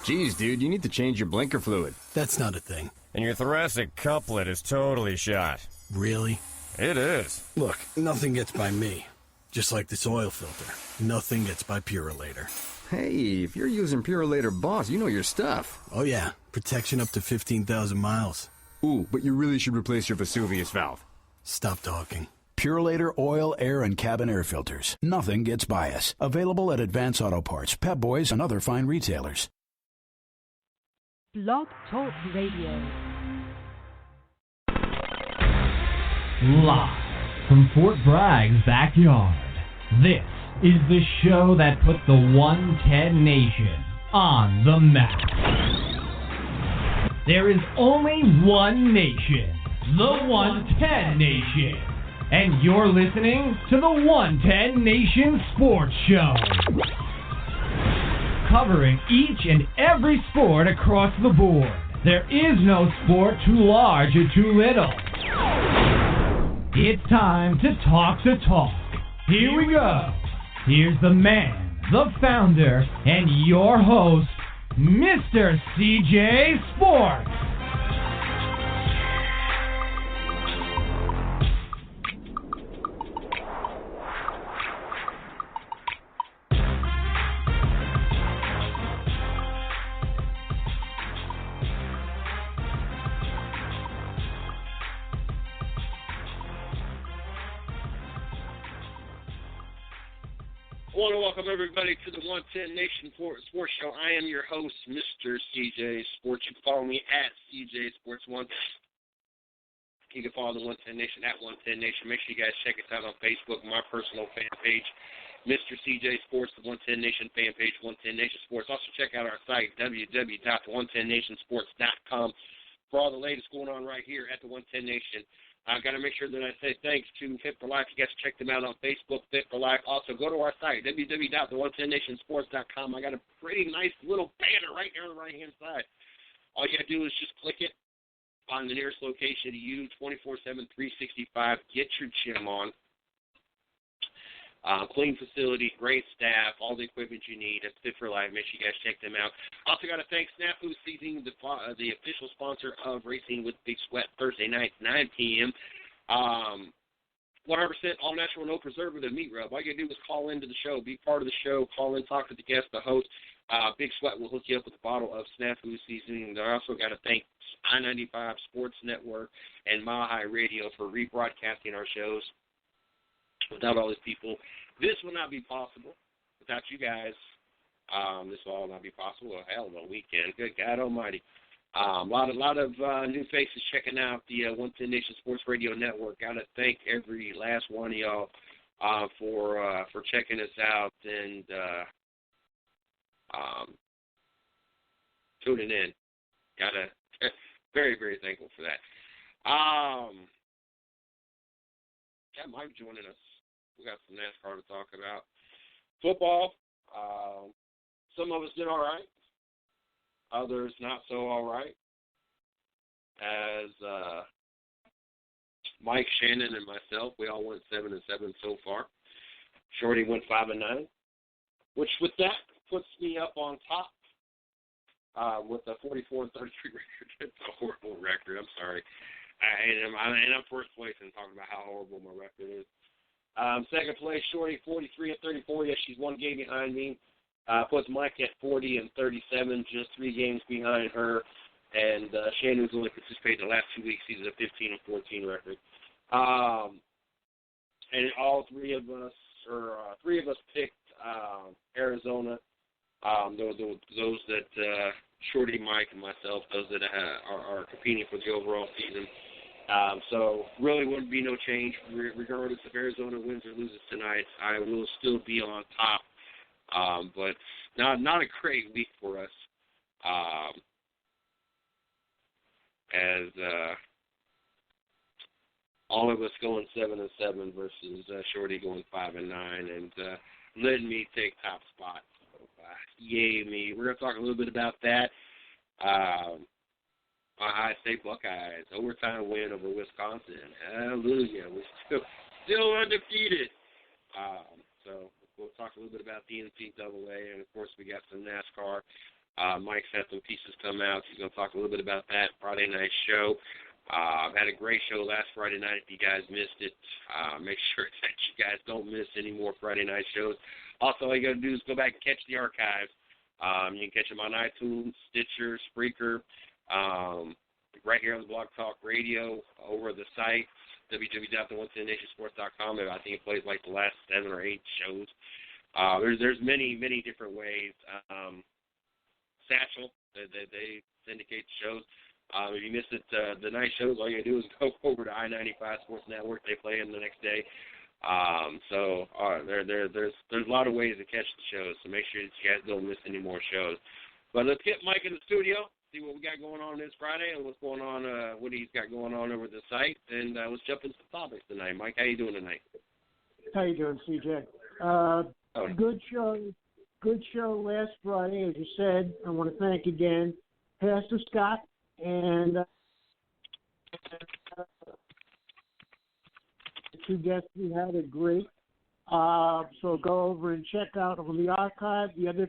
Geez, dude, you need to change your blinker fluid. That's not a thing. And your thoracic couplet is totally shot. Really? It is. Look, nothing gets by me. Just like this oil filter. Nothing gets by Purolator. Hey, if you're using Purolator Boss, you know your stuff. Oh yeah, protection up to 15,000 miles. Ooh, but you really should replace your Vesuvius valve. Stop talking. Purolator oil, air, and cabin air filters. Nothing gets by us. Available at Advance Auto Parts, Pep Boys, and other fine retailers. Blog Talk Radio. Live from Fort Bragg's backyard, this is the show that put the 110 Nation on the map. There is only one nation, the 110 Nation, and you're listening to the 110 Nation Sports Show, covering each and every sport across the board. There is no sport too large or too little. It's time to talk the talk. Here we go. Here's the man, the founder, and your host, Mr. CJ Sports. I want to welcome everybody to the 110 Nation Sports Show. I am your host, Mr. CJ Sports. You can follow me at CJ Sports 1. You can follow the 110 Nation at 110 Nation. Make sure you guys check us out on Facebook, my personal fan page, Mr. CJ Sports, the 110 Nation fan page, 110 Nation Sports. Also check out our site, www.110nationsports.com, for all the latest going on right here at the 110 Nation. I've got to make sure that I say thanks to Fit for Life. You guys check them out on Facebook, Fit for Life. Also, go to our site, www.the110nationsports.com. I got a pretty nice little banner right there on the right-hand side. All you got to do is just click it, find the nearest location to you, 24/7, 365. Get your gym on. Clean facility, great staff, all the equipment you need. It's Fit for Life. Make sure you guys check them out. Also got to thank Snafu Seasoning, the official sponsor of Racing with Big Sweat, Thursday night, 9 p.m. 100% all natural, no preservative meat rub. All you got to do is call into the show, be part of the show, call in, talk to the guest, the host. Big Sweat will hook you up with a bottle of Snafu Seasoning. I also got to thank I-95 Sports Network and Mile High Radio for rebroadcasting our shows. Without all these people, this would not be possible. Without you guys, this will all not be possible. Well, hell of a weekend. Good God Almighty. A lot of new faces checking out the 110 Nation Sports Radio Network. Got to thank every last one of y'all for checking us out and tuning in. Very, very thankful for that. Mike joining us. We got some NASCAR to talk about. Football, some of us did all right. Others not so all right. As Mike, Shannon, and myself, we all went 7-7 so far. Shorty went 5-9, which with that puts me up on top with a 44-33 record. It's a horrible record. I'm sorry. I'm first place and talking about how horrible my record is. Second place, Shorty, 43-34. Yes, she's one game behind me. Puts Mike at 40-37, just 3 games behind her. And Shannon's only participated in the last 2 weeks. He's at a 15-14 record. And all three of us picked Arizona. Those that Shorty, Mike, and myself, those that are competing for the overall season. So really wouldn't be no change. Regardless if Arizona wins or loses tonight, I will still be on top. But not a great week for us. As all of us going 7-7 versus Shorty going 5-9, and letting me take top spot. So, yay me! We're gonna talk a little bit about that. Ohio State Buckeyes overtime win over Wisconsin. Hallelujah! We're still undefeated. So we'll talk a little bit about the NCAA, and of course we got some NASCAR. Mike's had some pieces come out. He's going to talk a little bit about that Friday night show. Had a great show last Friday night. If you guys missed it, make sure that you guys don't miss any more Friday night shows. Also, all you got to do is go back and catch the archives. You can catch them on iTunes, Stitcher, Spreaker, right here on the Blog Talk Radio, over the site, www.theonethennationsports.com. I think it plays like the last 7 or 8 shows. There's many different ways. Satchel, they syndicate shows. If you missed it, the night shows, all you gotta do is go over to I-95 Sports Network. They play them the next day. There's a lot of ways to catch the shows, so make sure that you guys don't miss any more shows. But let's get Mike in the studio, see what we got going on this Friday and what's going on, what he's got going on over the site, and let's jump into the topics tonight. Mike, how you doing tonight? How you doing, CJ? Good show. Good show last Friday, as you said. I want to thank again Pastor Scott and the 2 guests we had are great. So go over and check out on the archive. The other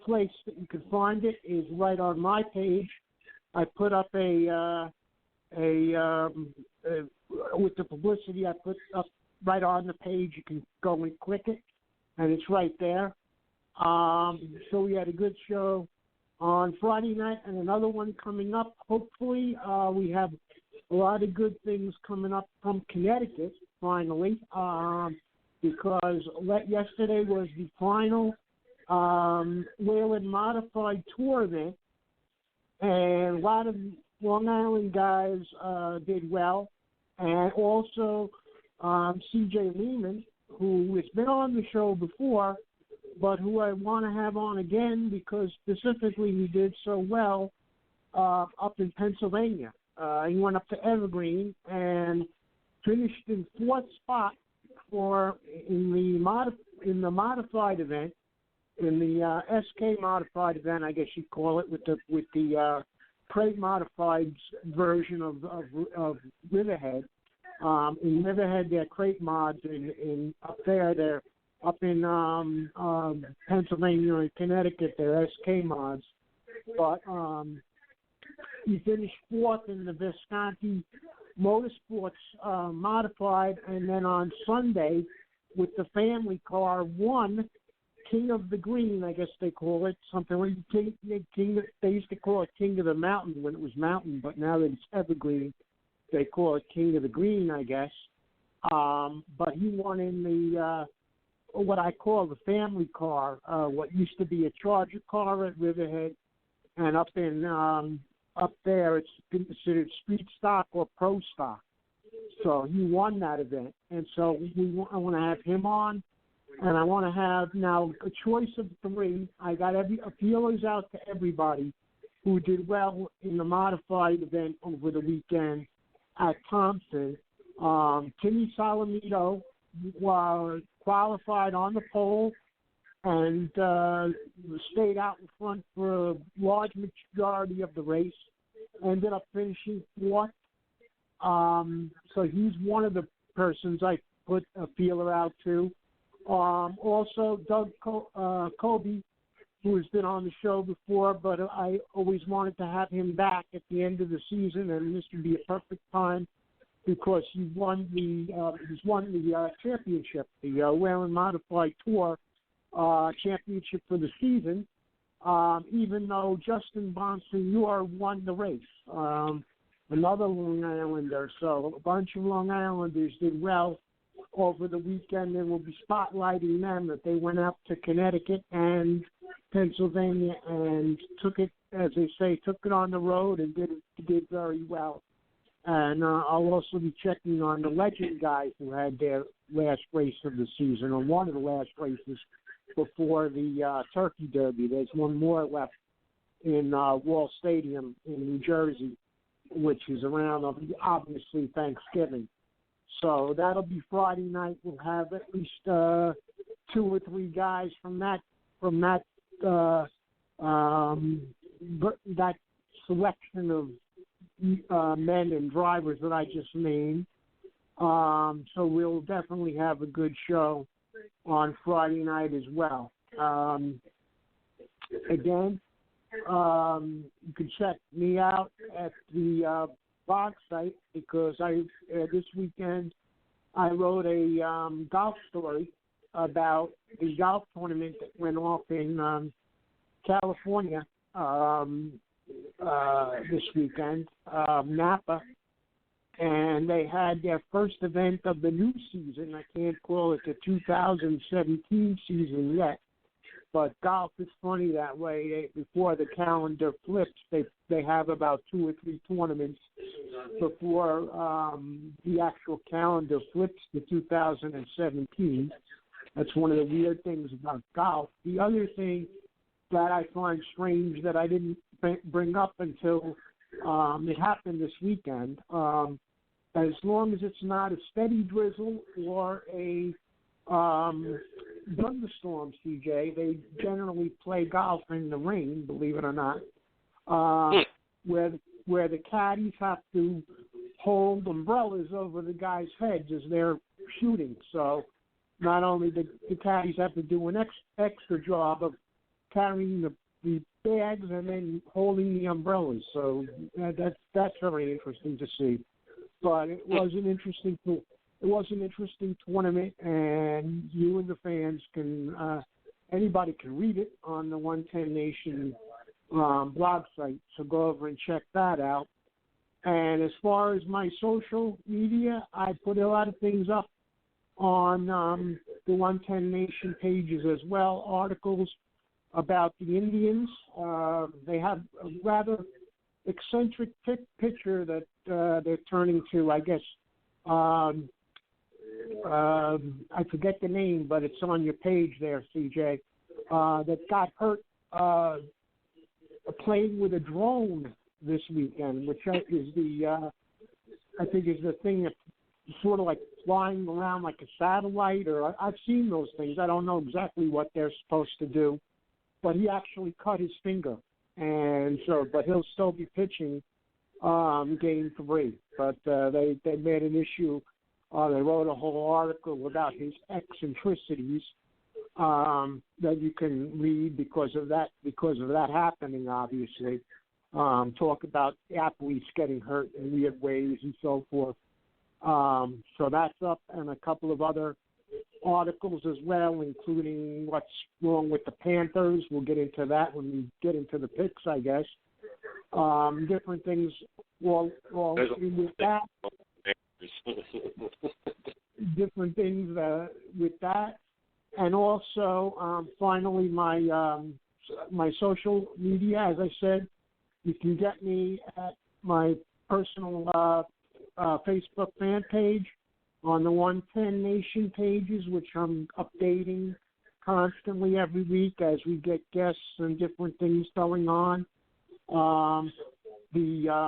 place that you can find it is right on my page. I put up with the publicity I put up right on the page. You can go and click it, and it's right there. So we had a good show on Friday night and another one coming up. Hopefully, we have a lot of good things coming up from Connecticut, finally, because yesterday was the final Whalen Modified Tour event, and a lot of Long Island guys did well, and also C.J. Lehman, who has been on the show before, but who I want to have on again because specifically he did so well up in Pennsylvania. He went up to Evergreen and finished in 4th spot in the modified event, in the SK modified event, I guess you'd call it, with the Crate modified version of Riverhead. In Riverhead, they're Crate mods, in up there they're up in Pennsylvania and Connecticut, they're SK mods. But he finished 4th in the Visconti Motorsports modified, and then on Sunday, with the family car, won King of the Green, I guess they call it, something like they used to call it King of the Mountain when it was Mountain, but now that it's Evergreen, they call it King of the Green, I guess. But he won in the what I call the family car, what used to be a Charger car at Riverhead, and up there it's considered street stock or pro stock. So he won that event, and so I want to have him on, and I want to have now a choice of 3. I got feelers out to everybody who did well in the modified event over the weekend at Thompson. Timmy Salamito qualified on the pole and stayed out in front for a large majority of the race. Ended up finishing 4th. So he's one of the persons I put a feeler out to. Also, Doug Kobe, who has been on the show before, but I always wanted to have him back at the end of the season, and this would be a perfect time because he's won the championship, the Whalen Modified Tour championship for the season, even though Justin Bonsignor won the race, another Long Islander. So a bunch of Long Islanders did well over the weekend, and we'll be spotlighting them that they went up to Connecticut and Pennsylvania and took it, as they say, took it on the road and did very well. And I'll also be checking on the Legend guys who had their last race of the season, or one of the last races before the Turkey Derby. There's one more left in Wall Stadium in New Jersey, which is around, obviously, Thanksgiving. So that'll be Friday night. We'll have at least 2 or 3 guys from that selection of men and drivers that I just named. So we'll definitely have a good show on Friday night as well. again, you can check me out at the blog site because this weekend I wrote a golf story about the golf tournament that went off in California this weekend, Napa, and they had their first event of the new season. I can't call it the 2017 season yet, but golf is funny that way. Before the calendar flips, they have about 2 or 3 tournaments before the actual calendar flips to 2017. That's one of the weird things about golf. The other thing that I find strange that I didn't bring up until it happened this weekend, as long as it's not a steady drizzle or a thunderstorm, CJ, they generally play golf in the rain, believe it or not, where the caddies have to hold umbrellas over the guys' heads as they're shooting. So not only the caddies have to do an extra job of carrying the bags and then holding the umbrellas. So that's very interesting to see. But it was an interesting tournament, and you and the fans can anybody can read it on the 110 Nation blog site. So go over and check that out. And as far as my social media, I put a lot of things up on the 110 Nation pages as well, articles about the Indians. They have a rather eccentric picture that they're turning to, I guess. I forget the name, but it's on your page there, CJ, that got hurt playing with a drone this weekend, which is I think is the thing that's sort of like flying around like a satellite, or I've seen those things. I don't know exactly what they're supposed to do, but he actually cut his finger, and so, but he'll still be pitching game 3. But they made an issue. They wrote a whole article about his eccentricities that you can read because of that happening, obviously. Talk about athletes getting hurt in weird ways and so forth. So that's up, and a couple of other articles as well, including what's wrong with the Panthers. We'll get into that when we get into the picks, I guess. Different things. Well, with that, different things with that, and also finally my social media. As I said, you can get me at my personal Facebook fan page, on the 110 Nation pages, which I'm updating constantly every week as we get guests and different things going on. The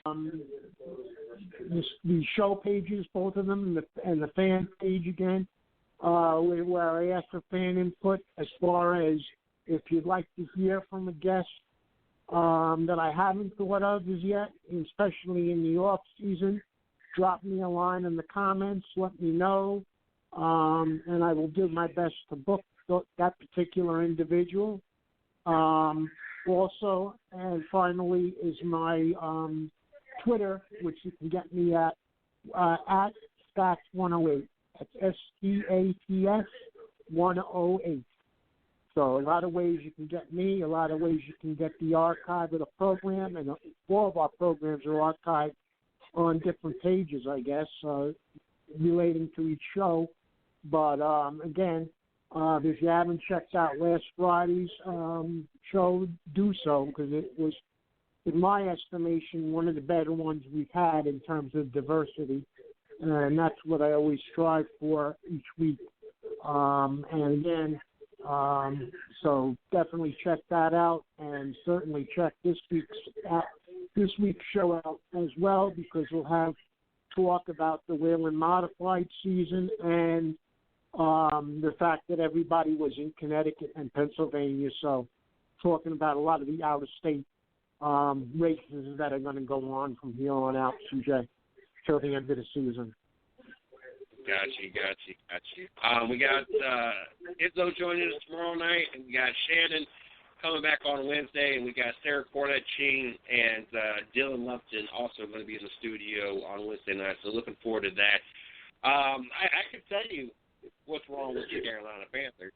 show pages, both of them, and the fan page again, where I ask for fan input as far as if you'd like to hear from a guest that I haven't thought of as yet, especially in the off season. Drop me a line in the comments, let me know, and I will do my best to book that particular individual. Also, and finally, is my Twitter, which you can get me at Stats108. That's STATS 108. So a lot of ways you can get me, a lot of ways you can get the archive of the program, and all of our programs are archived on different pages, I guess, relating to each show. But again, if you haven't checked out last Friday's show, do so, because it was, in my estimation, one of the better ones we've had in terms of diversity. And that's what I always strive for each week. And again, so definitely check that out, and certainly check this week's show out as well, because we'll have talk about the Whelen Modified season and the fact that everybody was in Connecticut and Pennsylvania. So talking about a lot of the out-of-state races that are going to go on from here on out, CJ, till the end of the season. Got you. We got Izzo joining us tomorrow night, and we got Shannon coming back on Wednesday, and we got Sarah Cornett-Ching and Dylan Lupton also going to be in the studio on Wednesday night, so looking forward to that. I can tell you what's wrong with the Carolina Panthers.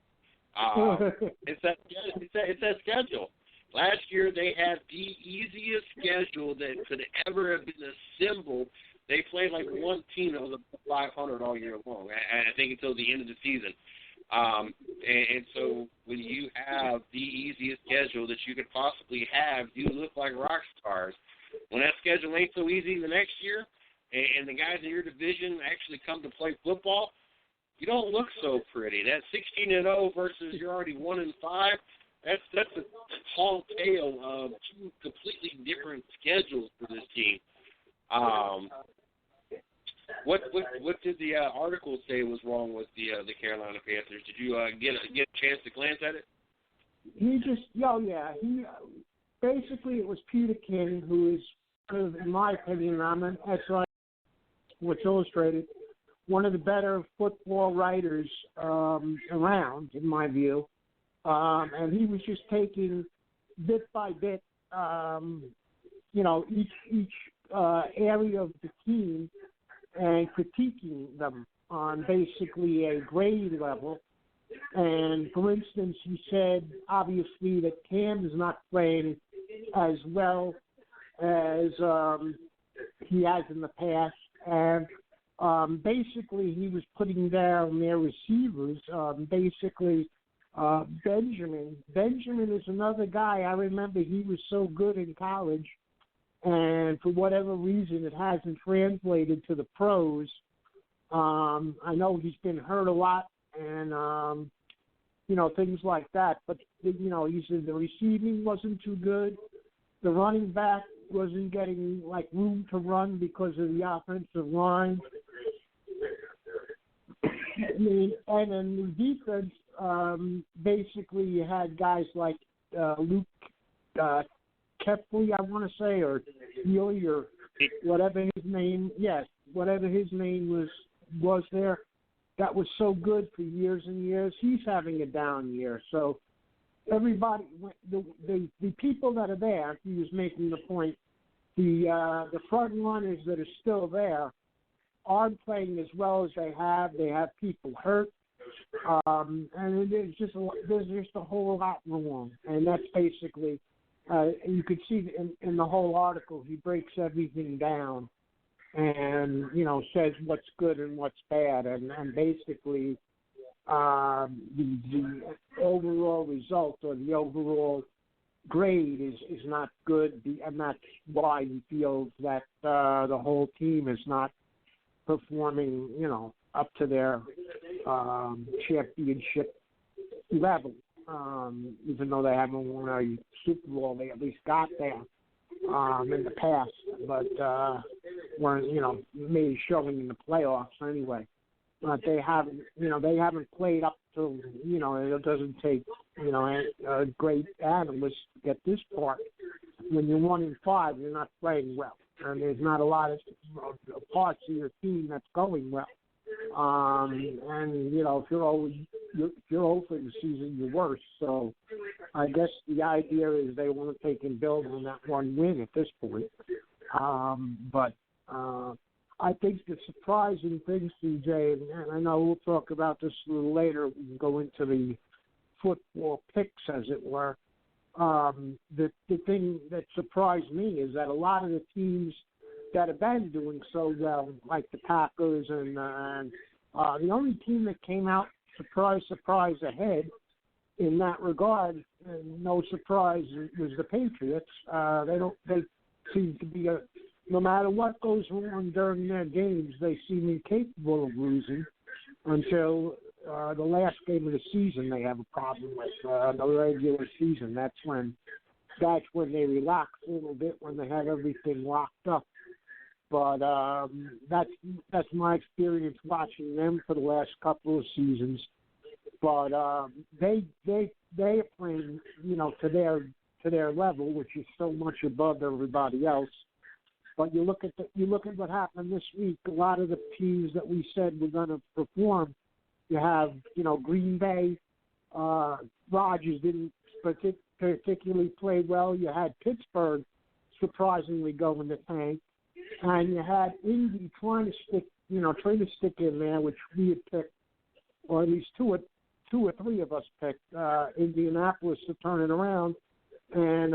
It's that schedule. Last year they had the easiest schedule that could ever have been assembled. They played like one team that was above 500 all year long. I think until the end of the season. And so when you have the easiest schedule that you could possibly have, you look like rock stars. When that schedule ain't so easy the next year, and the guys in your division actually come to play football, you don't look so pretty. That 16-0 versus you're already 1-5. That's a tall tale of two completely different schedules for this team. What did the article say was wrong with the Carolina Panthers? Did you get a chance to glance at it? He basically it was Peter King, who is, in my opinion, that's like Sports Illustrated, one of the better football writers around, in my view. And he was just taking bit by bit, each area of the team and critiquing them on basically a grade level. And, for instance, he said, obviously, that Cam is not playing as well as he has in the past. And basically, he was putting down their receivers, Benjamin. Benjamin is another guy. I remember he was so good in college, and for whatever reason, it hasn't translated to the pros. I know he's been hurt a lot, and things like that. But he said the receiving wasn't too good. The running back wasn't getting room to run because of the offensive line. And in the defense, basically you had guys like Luke Kepley, I want to say, or Healy, or whatever his name. Yes, whatever his name was there. That was so good for years and years. He's having a down year. So everybody, the people that are there, he was making the point. The front runners that are still there aren't playing as well as they have. They have people hurt. And there's just a whole lot wrong. And that's basically, you could see in the whole article, he breaks everything down and, says what's good and what's bad. And basically, the overall result or the overall grade is not good. And that's why he feels that the whole team is not performing, up to their championship level. Even though they haven't won a Super Bowl, they at least got there in the past, but weren't, maybe showing in the playoffs anyway. But they haven't played up to, it doesn't take, a great analyst to get this part. When you're 1-5, you're not playing well. And there's not a lot of parts of your team that's going well. And if you're over the season, you're worse. So I guess the idea is they want to take and build on that one win at this point. But I think the surprising thing, CJ, and I know we'll talk about this a little later. We can go into the football picks, as it were. The thing that surprised me is that a lot of the teams that have been doing so well, like the Packers, and the only team that came out surprise ahead in that regard, and no surprise, was the Patriots. They seem to be no matter what goes on during their games, they seem incapable of losing until the last game of the season. They have a problem with the regular season. That's when they relax a little bit, when they have everything locked up. But that's my experience watching them for the last couple of seasons. But they are playing, to their level, which is so much above everybody else. But you look at what happened this week. A lot of the teams that we said were going to perform, you have Green Bay. Rodgers didn't particularly played well. You had Pittsburgh surprisingly go in the tank, and you had Indy trying to stick in there, which we had picked, or at least two or three of us picked Indianapolis to turn it around, and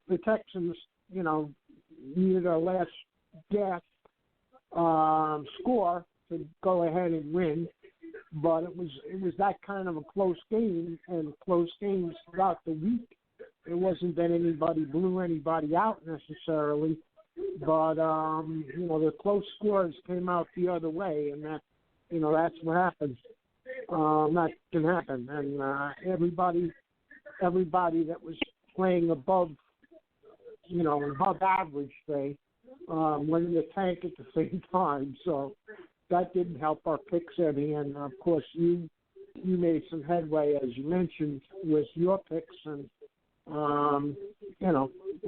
the Texans, needed a last gasp score to go ahead and win. But it was that kind of a close game, and close games throughout the week. It wasn't that anybody blew anybody out necessarily, but the close scores came out the other way, and that's what happens. That can happen, and everybody that was playing above average, say, went in the tank at the same time. So that didn't help our picks any, and of course you made some headway, as you mentioned, with your picks, and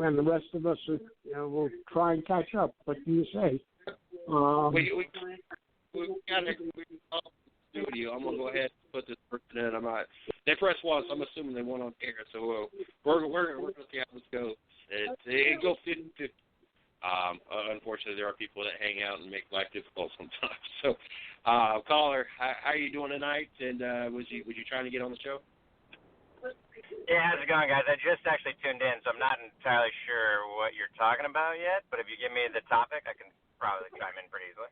and the rest of us will try and catch up. What do you say? We got a studio. I'm gonna go ahead and put this person in. They pressed once. I'm assuming they went on air, so we're gonna see how this goes. It goes 50-50. Unfortunately, there are people that hang out and make life difficult sometimes. So, caller, how are you doing tonight? And was you trying to get on the show? Yeah, how's it going, guys? I just actually tuned in, so I'm not entirely sure what you're talking about yet. But if you give me the topic, I can probably chime in pretty easily.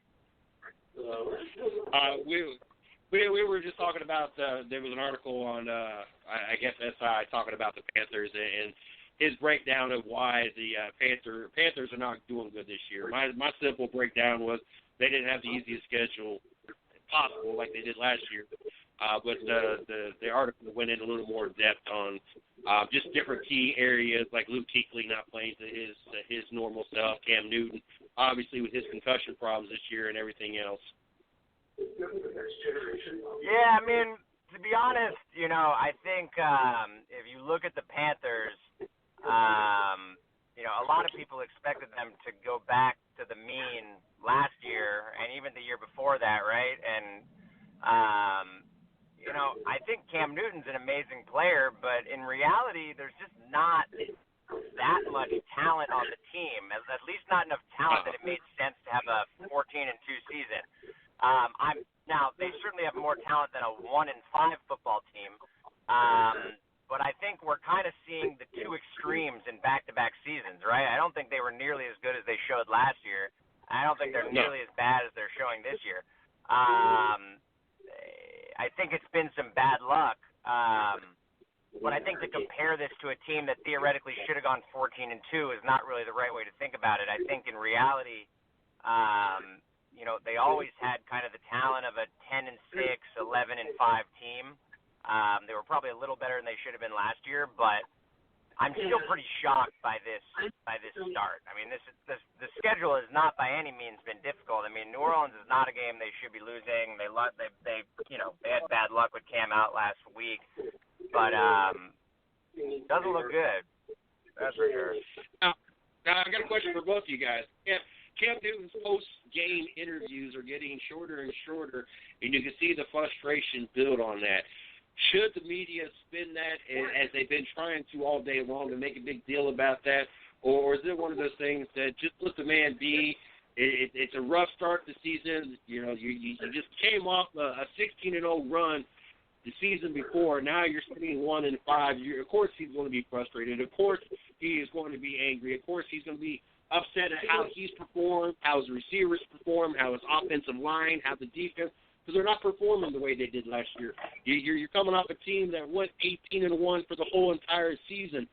We were just talking about there was an article on I guess SI talking about the Panthers and his breakdown of why the Panthers are not doing good this year. My simple breakdown was they didn't have the easiest schedule possible like they did last year. But the article went in a little more depth on just different key areas like Luke Kuechly not playing to his normal self, Cam Newton obviously with his concussion problems this year and everything else. Yeah, I mean, to be honest, I think if you look at the Panthers, a lot of people expected them to go back to the mean last year and even the year before that, right? And I think Cam Newton's an amazing player, but in reality, there's just not that much talent on the team, at least not enough talent that it made sense to have a 14-2 season. Now, they certainly have more talent than a 1-5 football team, but I think we're kind of seeing the two extremes in back-to-back seasons, right? I don't think they were nearly as good as they showed last year. I don't think they're nearly as bad as they're showing this year. I think it's been some bad luck. But I think to compare this to a team that theoretically should have gone 14-2 is not really the right way to think about it. I think in reality, they always had kind of the talent of a 10-6, 11-5 team. They were probably a little better than they should have been last year, but I'm still pretty shocked by this start. I mean, the schedule has not by any means been difficult. I mean, New Orleans is not a game they should be losing. They had bad luck with Cam out last week, but it doesn't look good. That's for sure. Now I got a question for both of you guys. Cam Newton's post-game interviews are getting shorter and shorter, and you can see the frustration build on that. Should the media spin that as they've been trying to all day long to make a big deal about that, or is it one of those things that just let the man be? It's a rough start to the season. You just came off a 16-0 run the season before. Now you're sitting 1-5. Of course he's going to be frustrated. Of course he is going to be angry. Of course he's going to be upset at how he's performed, how his receivers performed, how his offensive line, how the defense, because they're not performing the way they did last year. You're coming off a team that went 18-1 for the whole entire season.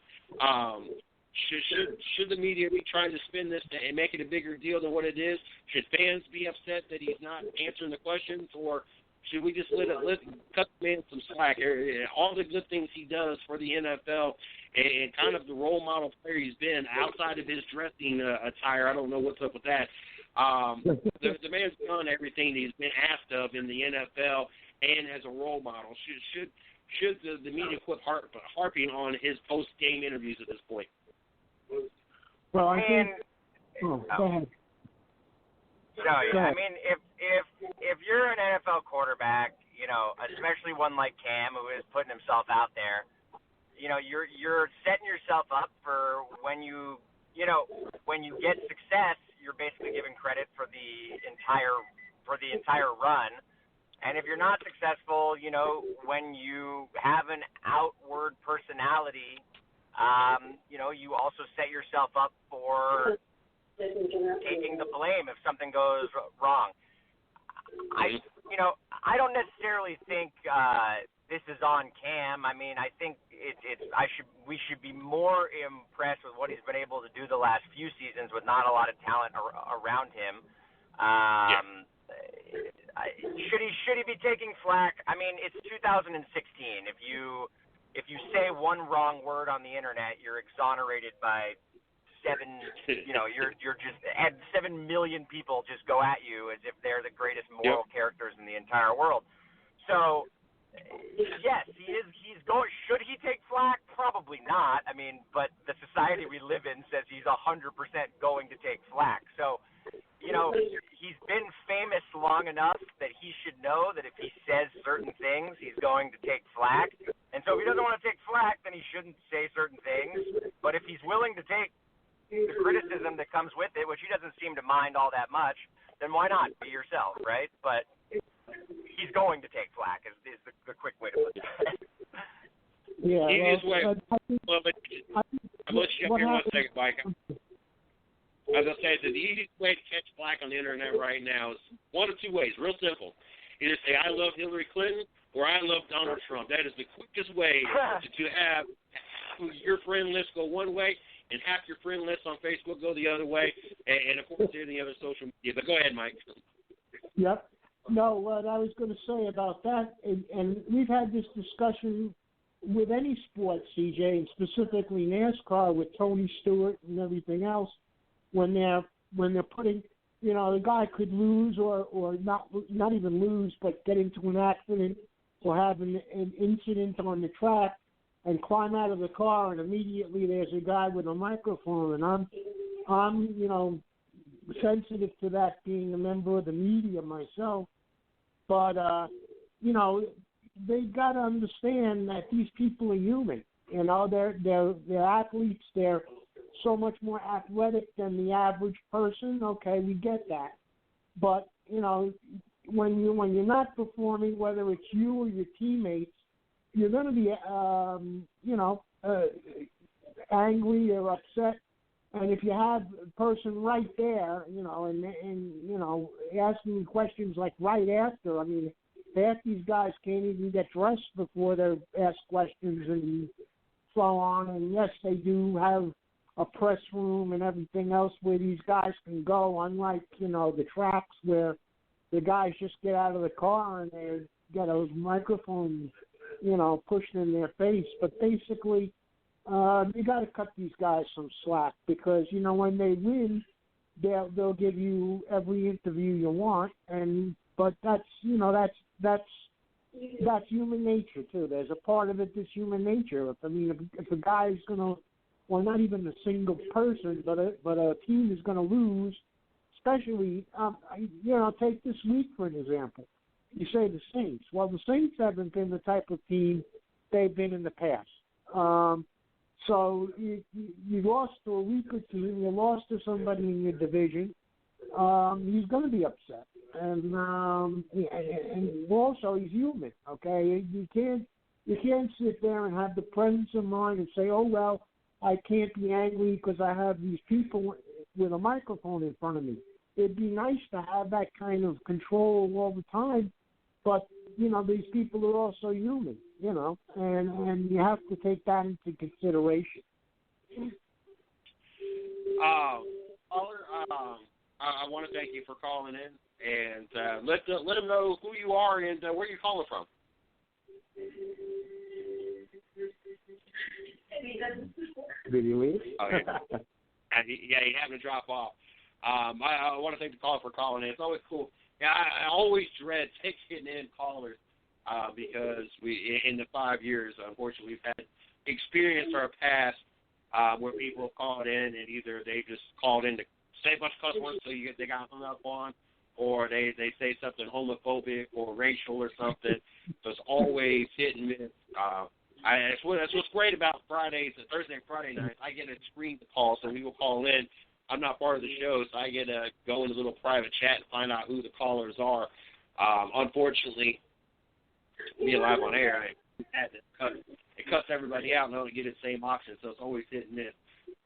Should the media be trying to spin this and make it a bigger deal than what it is? Should fans be upset that he's not answering the questions, or should we just cut the man some slack? All the good things he does for the NFL and kind of the role model player he's been outside of his dressing attire, I don't know what's up with that. The man's done everything he's been asked of in the NFL and as a role model. Should the media quit harping on his post-game interviews at this point? Well, I think. Go ahead. No, yeah. I mean, if you're an NFL quarterback, especially one like Cam who is putting himself out there, you're setting yourself up for when you get success, you're basically giving credit for the entire run. And if you're not successful, when you have an outward personality, you also set yourself up for taking the blame if something goes wrong. I don't necessarily think this is on Cam. I mean, I think we should be more impressed with what he's been able to do the last few seasons with not a lot of talent around him. Should he be taking flack? I mean, it's 2016. If you say one wrong word on the internet, you're exonerated by 7 million people just go at you as if they're the greatest moral characters in the entire world. So yes, he's going. Should he take flack? Probably not. I mean, but the society we live in says he's 100% going to take flack. So he's been famous long enough that he should know that if he says certain things, he's going to take flack. And so if he doesn't want to take flack, then he shouldn't say certain things. But if he's willing to take the criticism that comes with it, which he doesn't seem to mind all that much, then why not be yourself, right? But he's going to take flack is the quick way to put it. Yeah. Easiest way. I'm going to let you jump here 1 second, Mike. I was going to say that the easiest way to catch flack on the internet right now is one of two ways, real simple. Either say, I love Hillary Clinton, or I love Donald Trump. That is the quickest way to have your friend list go one way and half your friend list on Facebook go the other way, and of course, any other social media. But go ahead, Mike. Yep. No, what I was going to say about that, and we've had this discussion with any sport, CJ, and specifically NASCAR with Tony Stewart and everything else, when they're putting, the guy could lose or not even lose, but get into an accident or have an incident on the track and climb out of the car, and immediately there's a guy with a microphone, and I'm sensitive to that, being a member of the media myself. But they got to understand that these people are human. They're athletes. They're so much more athletic than the average person. Okay, we get that. But when you're not performing, whether it's you or your teammates, you're going to be angry or upset. And if you have a person right there, and asking questions like right after, I mean, half these guys can't even get dressed before they're asked questions and so on. And yes, they do have a press room and everything else where these guys can go, unlike, the tracks where the guys just get out of the car and they get those microphones, pushed in their face. But basically, you got to cut these guys some slack because, when they win, they'll give you every interview you want. But that's human nature too. There's a part of it that's human nature. If a guy's gonna, well, not even a single person, but a team is gonna lose, especially, take this week for an example. You say the Saints. Well, the Saints haven't been the type of team they've been in the past. So you lost to a weaker team. You lost to somebody in your division. He's going to be upset, and also he's human. Okay, you can't sit there and have the presence of mind and say, oh well, I can't be angry because I have these people with a microphone in front of me. It'd be nice to have that kind of control all the time, but these people are also human. And you have to take that into consideration. Caller, I want to thank you for calling in, and let them know who you are and where you're calling from. Did you leave? Oh, yeah. Yeah, he happened to drop off. I want to thank the caller for calling in. It's always cool. Yeah, I always dread taking in callers. Because we, in the 5 years, unfortunately, we've had experience in our past where people have called in and either they just called in to say a bunch of cuss words so they got hung up on, or they say something homophobic or racial or something. So it's always hit and miss. That's what's great about Thursday and Friday nights. I get a screen to call, so we will call in. I'm not part of the show, so I get to go into a little private chat and find out who the callers are. Unfortunately, being live on air, it cuts everybody out and only get the same option, so it's always hit and miss.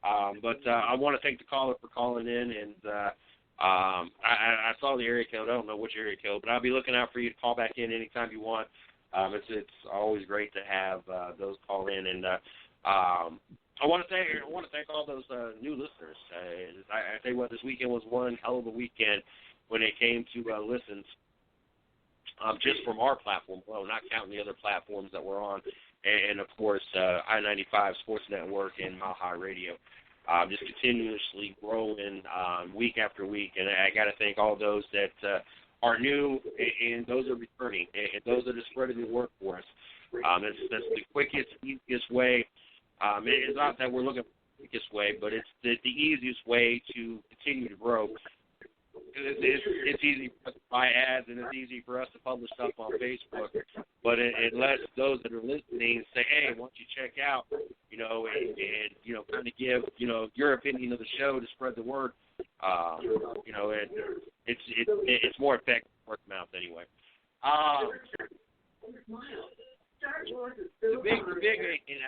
But I want to thank the caller for calling in, and I saw the area code. I don't know which area code, but I'll be looking out for you to call back in anytime you want. It's always great to have those call in, and I want to thank all those new listeners. I tell you what, this weekend was one hell of a weekend when it came to listens. Just from our platform, well, not counting the other platforms that we're on, and of course I-95 Sports Network and Mile High Radio, just continuously growing week after week. And I got to thank all those that are new and those are returning, and those that are spreading the word for us. That's the quickest, easiest way. It's not that we're looking for the quickest way, but it's the easiest way to continue to grow. It's easy for us to buy ads, and it's easy for us to publish stuff on Facebook, but it lets those that are listening say, hey, why don't you check out, and kind of give, your opinion of the show to spread the word. It's more effective word of mouth anyway. The big, and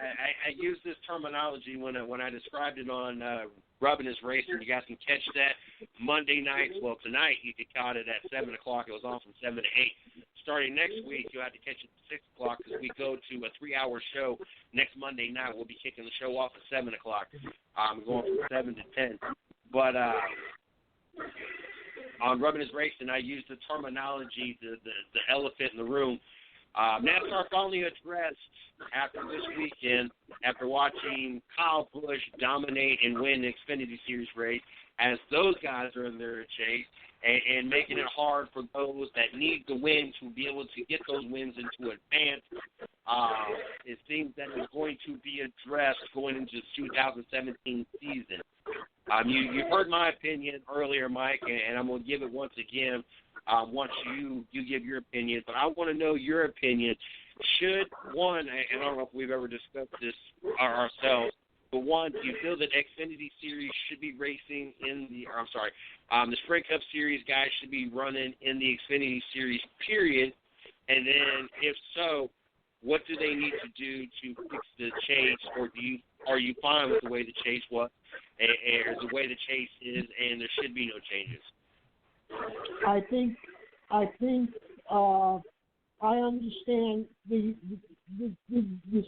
I use this terminology when I described it on Rubbing His Race, and you guys can catch that Monday nights. Well, tonight you can catch it at 7 o'clock. It was on from 7 to 8. Starting next week, you'll have to catch it at 6 o'clock because we go to a 3-hour show next Monday night. We'll be kicking the show off at 7 o'clock. Going from 7 to 10. But on Rubbing His Race, and I use the terminology, the elephant in the room. NASCAR finally addressed after this weekend, after watching Kyle Busch dominate and win the Xfinity Series race, as those guys are in their chase and making it hard for those that need the win to be able to get those wins into advance. It seems that it's going to be addressed going into the 2017 season. You've heard my opinion earlier, Mike, and I'm going to give it once again. Once you give your opinion, but I want to know your opinion. Should one, and I don't know if we've ever discussed this ourselves, but one, do you feel that Xfinity Series should be racing the Sprint Cup Series guys should be running in the Xfinity Series, period? And then, if so, what do they need to do to fix the chase, or are you fine with the way the chase was, or the way the chase is, and there should be no changes? I think I understand the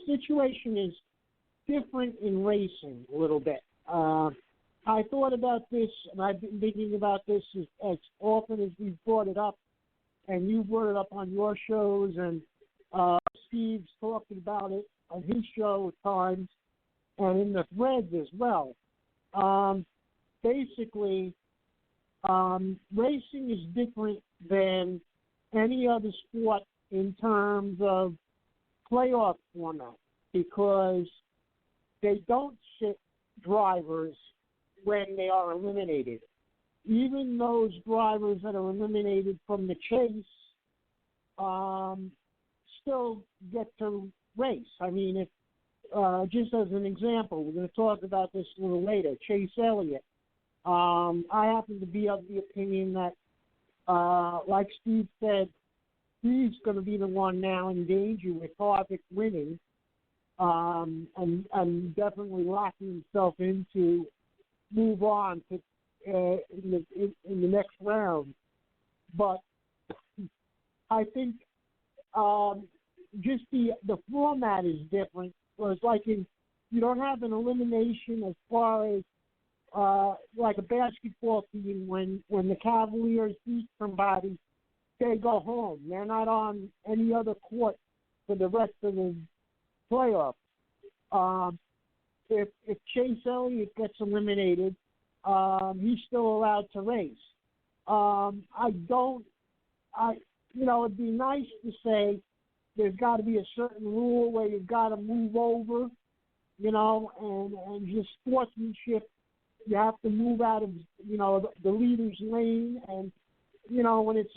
situation is different in racing a little bit. I thought about this, and I've been thinking about this as often as we've brought it up, and you brought it up on your shows, and Steve's talking about it on his show at times, and in the threads as well. Basically, racing is different than any other sport in terms of playoff format because they don't sit drivers when they are eliminated. Even those drivers that are eliminated from the chase still get to race. I mean, if just as an example, we're going to talk about this a little later, Chase Elliott. I happen to be of the opinion that, like Steve said, he's going to be the one now in danger with Harvick winning and definitely locking himself in to move on to in the next round. But I think just the format is different. Whereas you don't have an elimination as far as like a basketball team, when the Cavaliers beat somebody, they go home. They're not on any other court for the rest of the playoffs. If Chase Elliott gets eliminated, he's still allowed to race. It'd be nice to say there's got to be a certain rule where you've got to move over, and just sportsmanship. You have to move out of, the leader's lane, and when it's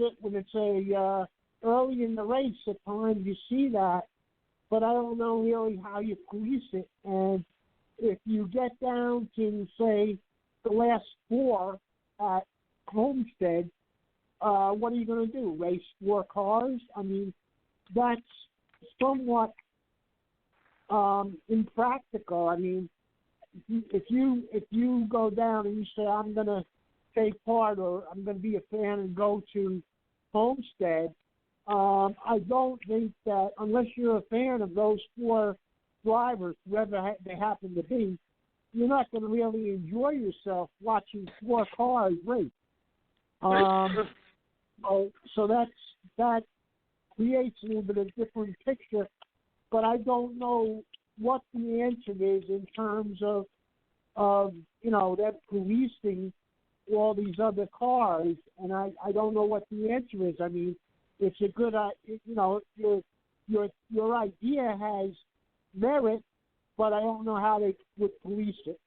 early in the race, at times you see that, but I don't know really how you police it. And if you get down to, say, the last 4 at Homestead, what are you going to do? Race 4 cars? I mean, that's somewhat impractical. I mean, if you go down and you say, I'm going to take part or I'm going to be a fan and go to Homestead, I don't think that unless you're a fan of those 4 drivers, whoever they happen to be, you're not going to really enjoy yourself watching 4 cars race. So that creates a little bit of a different picture, but I don't know what the answer is in terms of them policing all these other cars, and I don't know what the answer is. I mean, it's a good, your idea has merit, but I don't know how they would police it,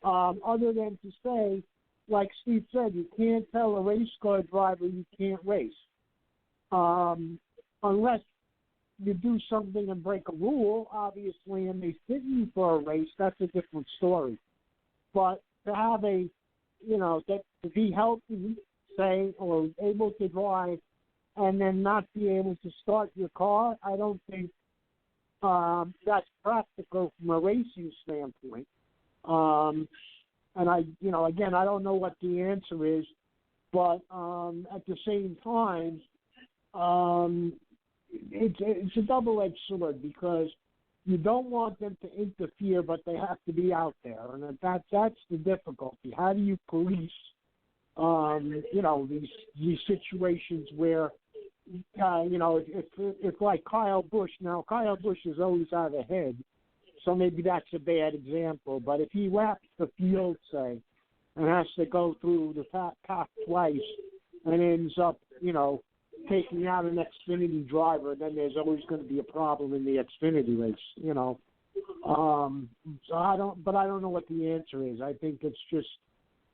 other than to say, like Steve said, you can't tell a race car driver you can't race. Unless you do something and break a rule, obviously, and they fit you for a race, that's a different story. But to have to be healthy, say, or able to drive, and then not be able to start your car, I don't think that's practical from a racing standpoint. And again, I don't know what the answer is, but at the same time, it's a double-edged sword because you don't want them to interfere, but they have to be out there, and that's the difficulty. How do you police, these situations where, if like Kyle Busch. Now, Kyle Busch is always out ahead, so maybe that's a bad example. But if he laps the field, say, and has to go through the top twice and ends up, taking out an Xfinity driver, then there's always going to be a problem in the Xfinity race, So I don't know what the answer is. I think it's just,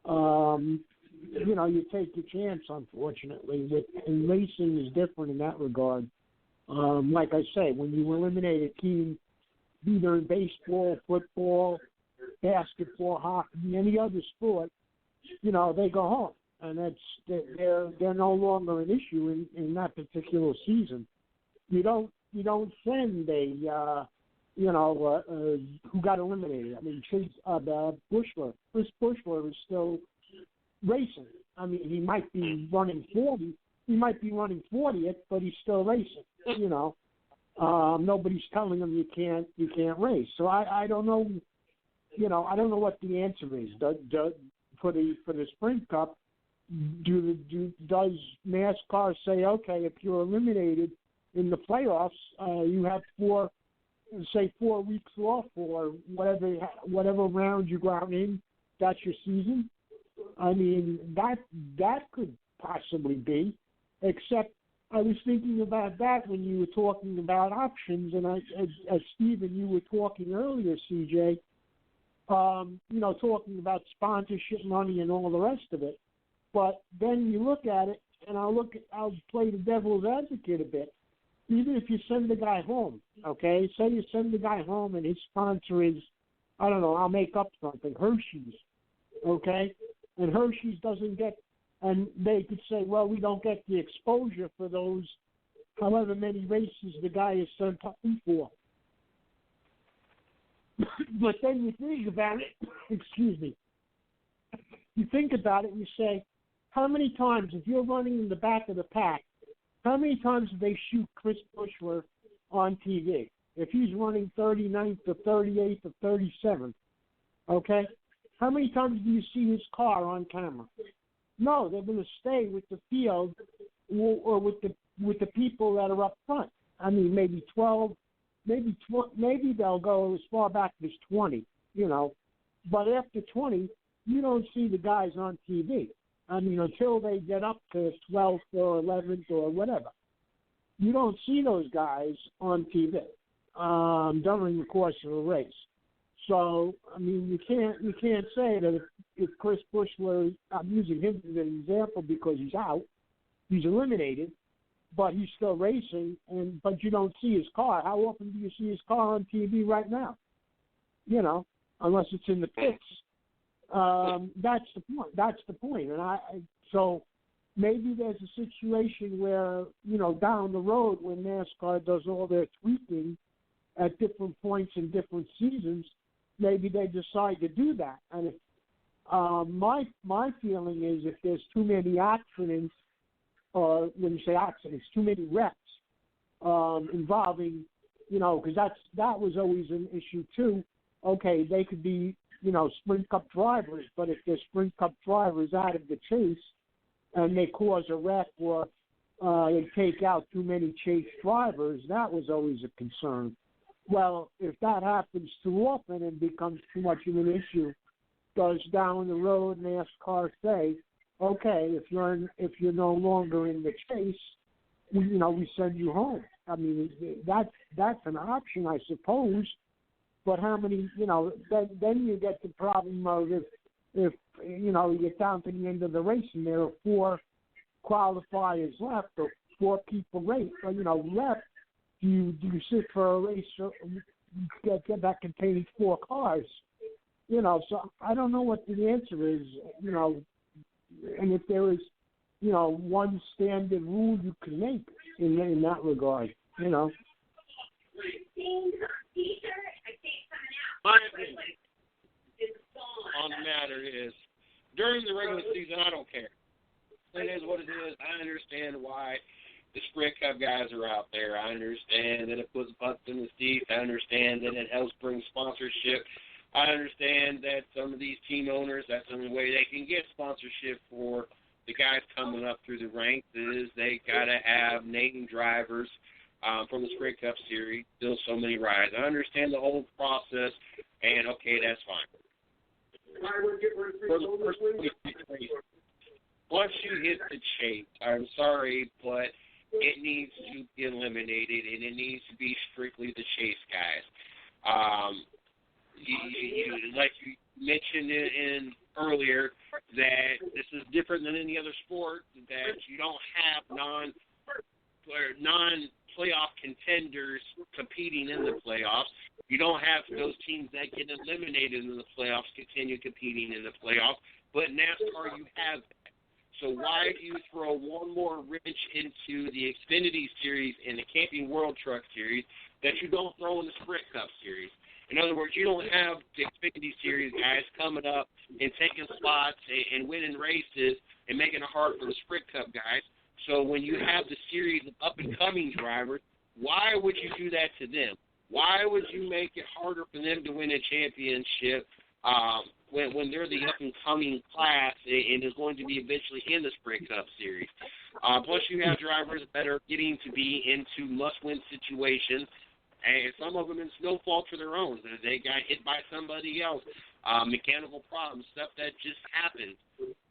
you take your chance, unfortunately. And racing is different in that regard. Like I say, when you eliminate a team, either in baseball, football, basketball, hockey, any other sport, they go home. And they're no longer an issue in that particular season. You don't send who got eliminated. I mean, Chris Bushler is still racing. I mean, he might be running 40. He might be running 40th, but he's still racing. Nobody's telling him you can't race. So I don't know. I don't know what the answer is. For the Sprint Cup. Does NASCAR say, okay, if you're eliminated in the playoffs, you have 4 weeks off or whatever round you go out in, that's your season? I mean, that could possibly be, except I was thinking about that when you were talking about options, and as Stephen, you were talking earlier, CJ, talking about sponsorship money and all the rest of it. But then you look at it, and I'll play the devil's advocate a bit. Even if you send the guy home, okay? Say you send the guy home and his sponsor is, I don't know, I'll make up something, Hershey's, okay? And Hershey's doesn't get, and they could say, well, we don't get the exposure for those however many races the guy is sent home for. But then you think about it, excuse me, you think about it and you say, how many times, if you're running in the back of the pack, how many times do they shoot Chris Bushler on TV? If he's running 39th or 38th or 37th, okay? How many times do you see his car on camera? No, they're going to stay with the field or with the people that are up front. I mean, maybe 12, maybe they'll go as far back as 20, But after 20, you don't see the guys on TV. I mean, until they get up to 12th or 11th or whatever. You don't see those guys on TV during the course of a race. So, I mean, you can't say that if Chris Bushler, I'm using him as an example because he's out, he's eliminated, but he's still racing, but you don't see his car. How often do you see his car on TV right now? You know, unless it's in the pits. That's the point. That's the point. And so maybe there's a situation where, you know, down the road when NASCAR does all their tweaking at different points in different seasons, maybe they decide to do that. And if, my feeling is if there's too many accidents, or when you say accidents, too many wrecks involving, you know, because that was always an issue too. Okay, they could be, you know, Sprint Cup drivers, but if they're Sprint Cup drivers out of the chase and they cause a wreck or they take out too many chase drivers, that was always a concern. Well, if that happens too often and becomes too much of an issue, does down the road NASCAR say, okay, if you're no longer in the chase, we send you home? I mean, that's an option, I suppose. But how many, you know, then you get the problem of if you know, you get down to the end of the race and there are 4 qualifiers left or 4 people left, do you sit for a race that contains 4 cars? You know, so I don't know what the answer is, you know, and if there is, you know, one standard rule you can make in that regard, you know. My opinion on the matter is, during the regular season, I don't care. It is what it is. I understand why the Sprint Cup guys are out there. I understand that it puts butts in the seats. I understand that it helps bring sponsorship. I understand that some of these team owners, that's the only way they can get sponsorship for the guys coming up through the ranks is they got to have name drivers from the Sprint Cup Series, still so many rides. I understand the whole process, and okay, that's fine. For the first place, once you hit the chase, I'm sorry, but it needs to be eliminated, and it needs to be strictly the chase guys. Like you mentioned in earlier, that this is different than any other sport, that you don't have non-playoff contenders competing in the playoffs. You don't have those teams that get eliminated in the playoffs continue competing in the playoffs. But NASCAR, you have that. So why do you throw one more wrench into the Xfinity Series and the Camping World Truck Series that you don't throw in the Sprint Cup Series? In other words, you don't have the Xfinity Series guys coming up and taking spots and winning races and making it hard for the Sprint Cup guys. So when you have the series of up-and-coming drivers, why would you do that to them? Why would you make it harder for them to win a championship when they're the up-and-coming class and is going to be eventually in the Sprint Cup Series? Plus, you have drivers that are getting to be into must-win situations, and some of them it's no fault of their own. They got hit by somebody else, mechanical problems, stuff that just happens.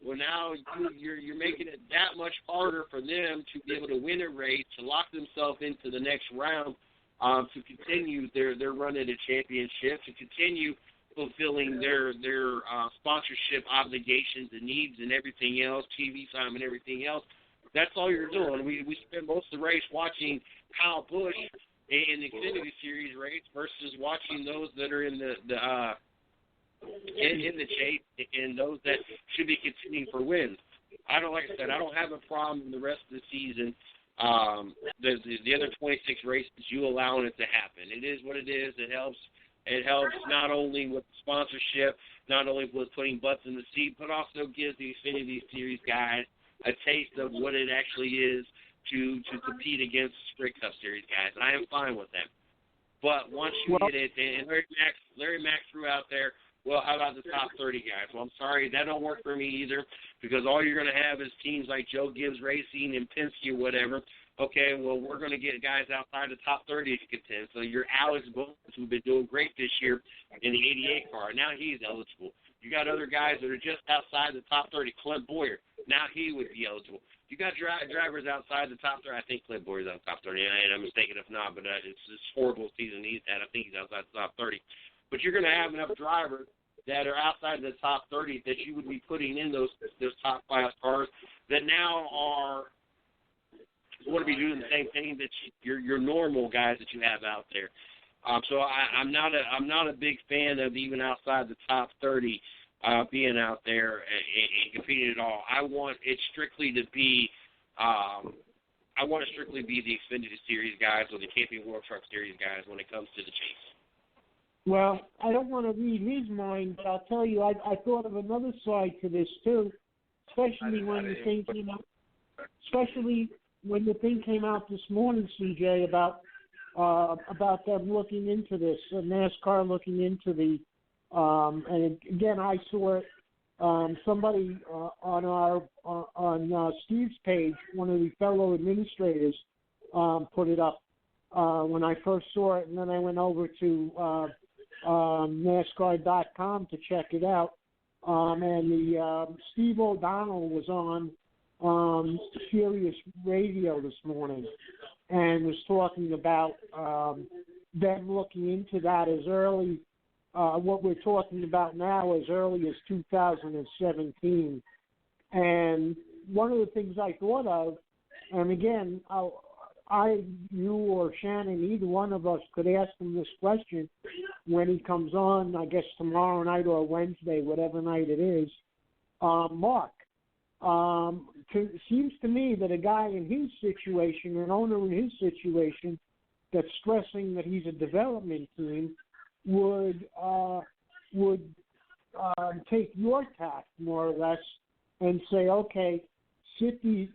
Well, now you're making it that much harder for them to be able to win a race, to lock themselves into the next round, to continue their run at a championship, to continue fulfilling their sponsorship obligations and needs and everything else, TV time and everything else. That's all you're doing. We spend most of the race watching Kyle Busch in the Xfinity Series race versus watching those that are in the chase and those that should be continuing for wins. Like I said, I don't have a problem in the rest of the season. The other 26 races, you allowing it to happen. It is what it is. It helps. It helps not only with sponsorship, not only with putting butts in the seat, but also gives the Xfinity Series guys a taste of what it actually is to compete against Sprint Cup Series guys. I am fine with that. But once you hit it, and Larry Mack threw out there, well, how about the top 30 guys? Well, I'm sorry, that don't work for me either, because all you're going to have is teams like Joe Gibbs Racing and Penske or whatever. Okay, well, we're going to get guys outside the top 30 to contend. So your Alex Bowles, who's been doing great this year in the 88 car, now he's eligible. You got other guys that are just outside the top 30. Clint Boyer, now he would be eligible. You got drivers outside the top 30. I think Clint Boyer's on the top 30, and I'm mistaken if not, but it's horrible season he's had. I think he's outside the top 30. But you're going to have enough drivers that are outside the top 30 that you would be putting in those top 5 cars that now are want to be doing the same thing that your normal guys that you have out there. So I'm not a big fan of even outside the top 30 being out there and competing at all. I want it strictly to be the Xfinity Series guys or the Camping World Truck Series guys when it comes to the chase. Well, I don't want to read his mind, but I'll tell you, I thought of another side to this too, especially when the thing came out. Especially when the thing came out this morning, CJ, about them looking into this, NASCAR looking into the, and again, I saw it. Somebody on Steve's page, one of the fellow administrators, put it up when I first saw it, and then I went over to NASCAR.com to check it out. And the Steve O'Donnell was on Sirius Radio this morning and was talking about them looking into that as early, what we're talking about now, as early as 2017. And one of the things I thought of, and again, you or Shannon, either one of us could ask him this question when he comes on, I guess tomorrow night or Wednesday, whatever night it is. Mark, seems to me that a guy in his situation, an owner in his situation, that's stressing that he's a development team, would take your tact more or less and say, okay, sit the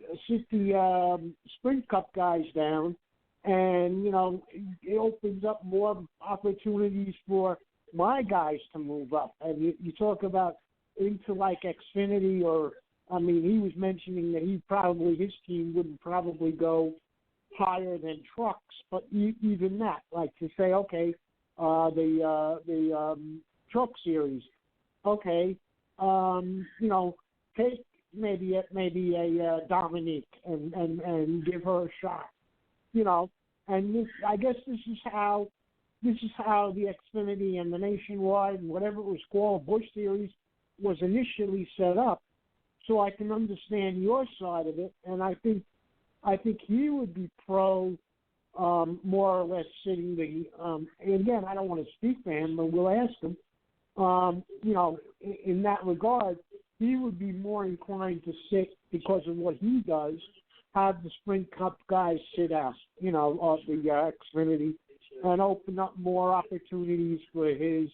Sprint Cup guys down, and it opens up more opportunities for my guys to move up. And you talk about into like Xfinity, or I mean, he was mentioning that his team wouldn't probably go higher than trucks, but even that, like to say, okay, the truck series, okay, take maybe a Dominique and give her a shot, and I guess this is how the Xfinity and the Nationwide and whatever it was called, Busch Series, was initially set up. So I can understand your side of it, and I think he would be pro more or less sitting the. And again, I don't want to speak for him, but we'll ask him. In that regard, he would be more inclined to sit because of what he does. Have the Sprint Cup guys sit out, off the Xfinity, and open up more opportunities for his,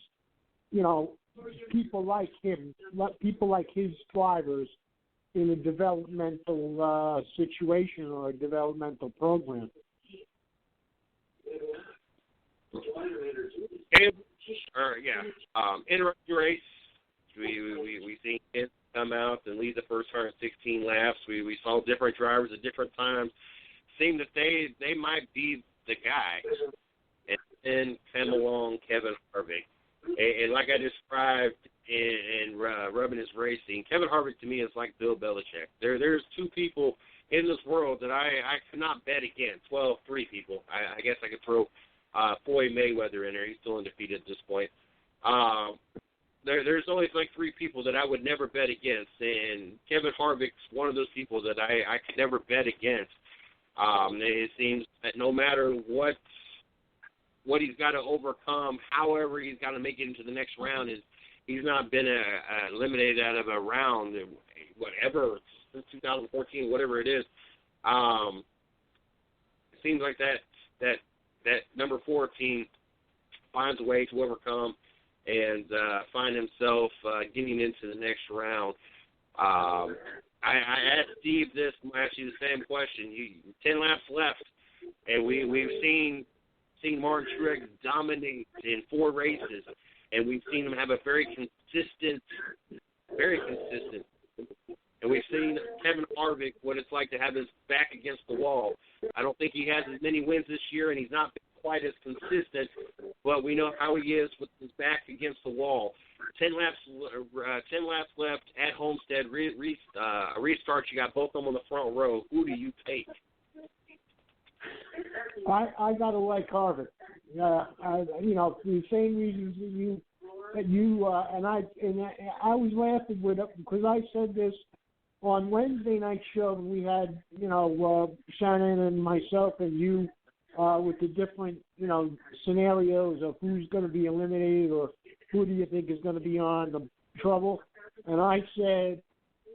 people like him, people like his drivers in a developmental situation or a developmental program. Interesting race. We seen kids come out and lead the first 116 laps. We saw different drivers at different times. Seemed that they might be the guy. And then come along Kevin Harvick. And like I described in Rubbing His Racing, Kevin Harvick to me is like Bill Belichick. There's two people in this world that I cannot bet against. Well, three people. I guess I could throw Floyd Mayweather in there. He's still undefeated at this point. There's only like three people that I would never bet against, and Kevin Harvick's one of those people that I could never bet against. It seems that no matter what he's got to overcome, however he's got to make it into the next round, he's not been eliminated out of a round, whatever, since 2014, whatever it is. It seems like that number 4 team finds a way to overcome and find himself getting into the next round. I asked Steve this, I'm going to ask you the same question. 10 laps left, and we've seen Martin Truex dominate in 4 races, and we've seen him have a very consistent, and we've seen Kevin Harvick, what it's like to have his back against the wall. I don't think he has as many wins this year, and he's not been quite as consistent, but we know how he is with his back against the wall. 10 laps left at Homestead. Restart. You got both of them on the front row. Who do you take? I gotta like Harvick. For the same reasons that you and I was laughing with it because I said this on Wednesday night show, we had, Shannon and myself and you with the different, scenarios of who's going to be eliminated or who do you think is going to be on the trouble. And I said,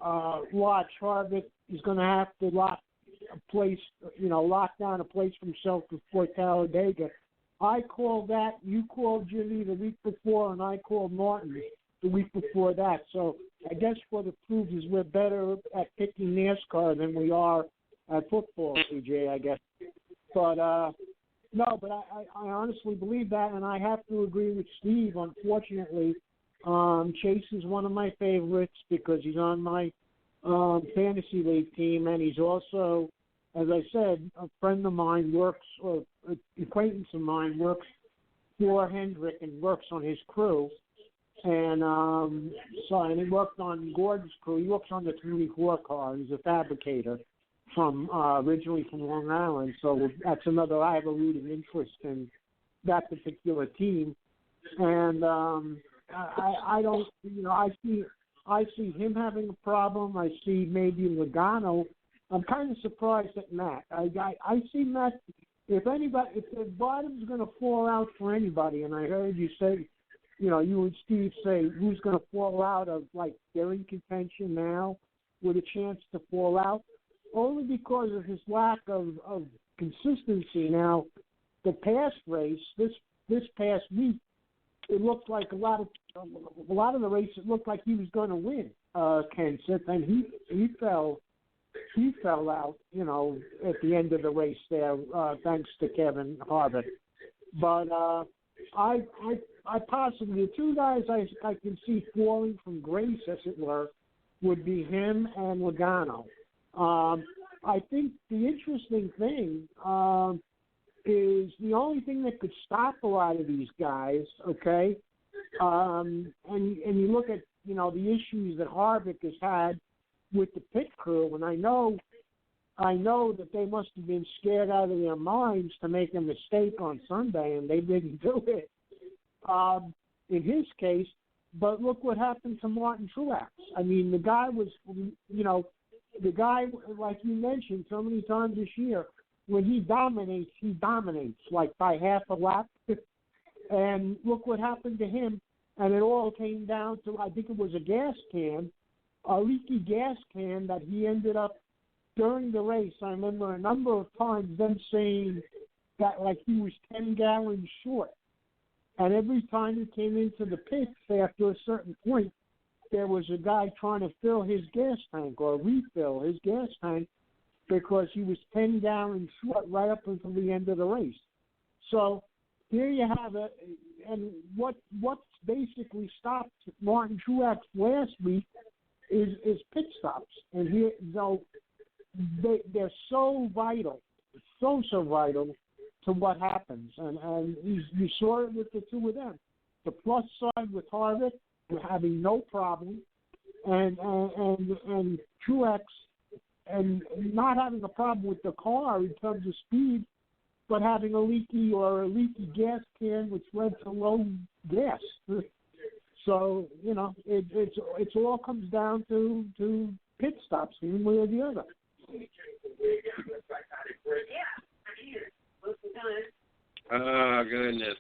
watch, Harvick is going to have to lock down a place for himself before Talladega. I called that. You called Jimmy the week before, and I called Martin the week before that. So I guess what it proves is we're better at picking NASCAR than we are at football, CJ, I guess. But, no, but I honestly believe that, and I have to agree with Steve, unfortunately. Chase is one of my favorites because he's on my fantasy league team, and he's also, as I said, a friend of mine an acquaintance of mine works for Hendrick and works on his crew. And and he worked on Gordon's crew. He works on the 24 car. He's a fabricator originally from Long Island. So that's another. I have a rooting interest in that particular team. And I don't. I see him having a problem. I see maybe Logano. I'm kind of surprised at Matt. I see Matt. If the bottom's going to fall out for anybody, and I heard you say, you and Steve say who's going to fall out of, like, they're in contention now with a chance to fall out, only because of his lack of consistency. Now, the past race, this past week, it looked like a lot of the race. It looked like he was going to win, Kenseth, and he fell out, at the end of the race there, thanks to Kevin Harvick. But I possibly, the two guys I can see falling from grace, as it were, would be him and Logano. I think the interesting thing is the only thing that could stop a lot of these guys, okay, and you look at, the issues that Harvick has had with the pit crew, and I know that they must have been scared out of their minds to make a mistake on Sunday, and they didn't do it. In his case, but look what happened to Martin Truex. I mean, the guy was, like you mentioned so many times this year, when he dominates like by half a lap. And look what happened to him. And it all came down to, I think it was a leaky gas can that he ended up during the race. I remember a number of times them saying that, like, he was 10 gallons short. And every time he came into the pits after a certain point, there was a guy trying to fill his gas tank or refill his gas tank because he was 10 gallons short right up until the end of the race. So here you have it. And what's basically stopped Martin Truex last week is pit stops. And here, they're so vital, so vital to what happens, and you saw it with the two of them. The plus side with Harvick, we're having no problem, and Truex, and not having a problem with the car in terms of speed, but having a leaky gas can, which led to low gas. So it's all comes down to pit stops, one way or the other. Oh, goodness.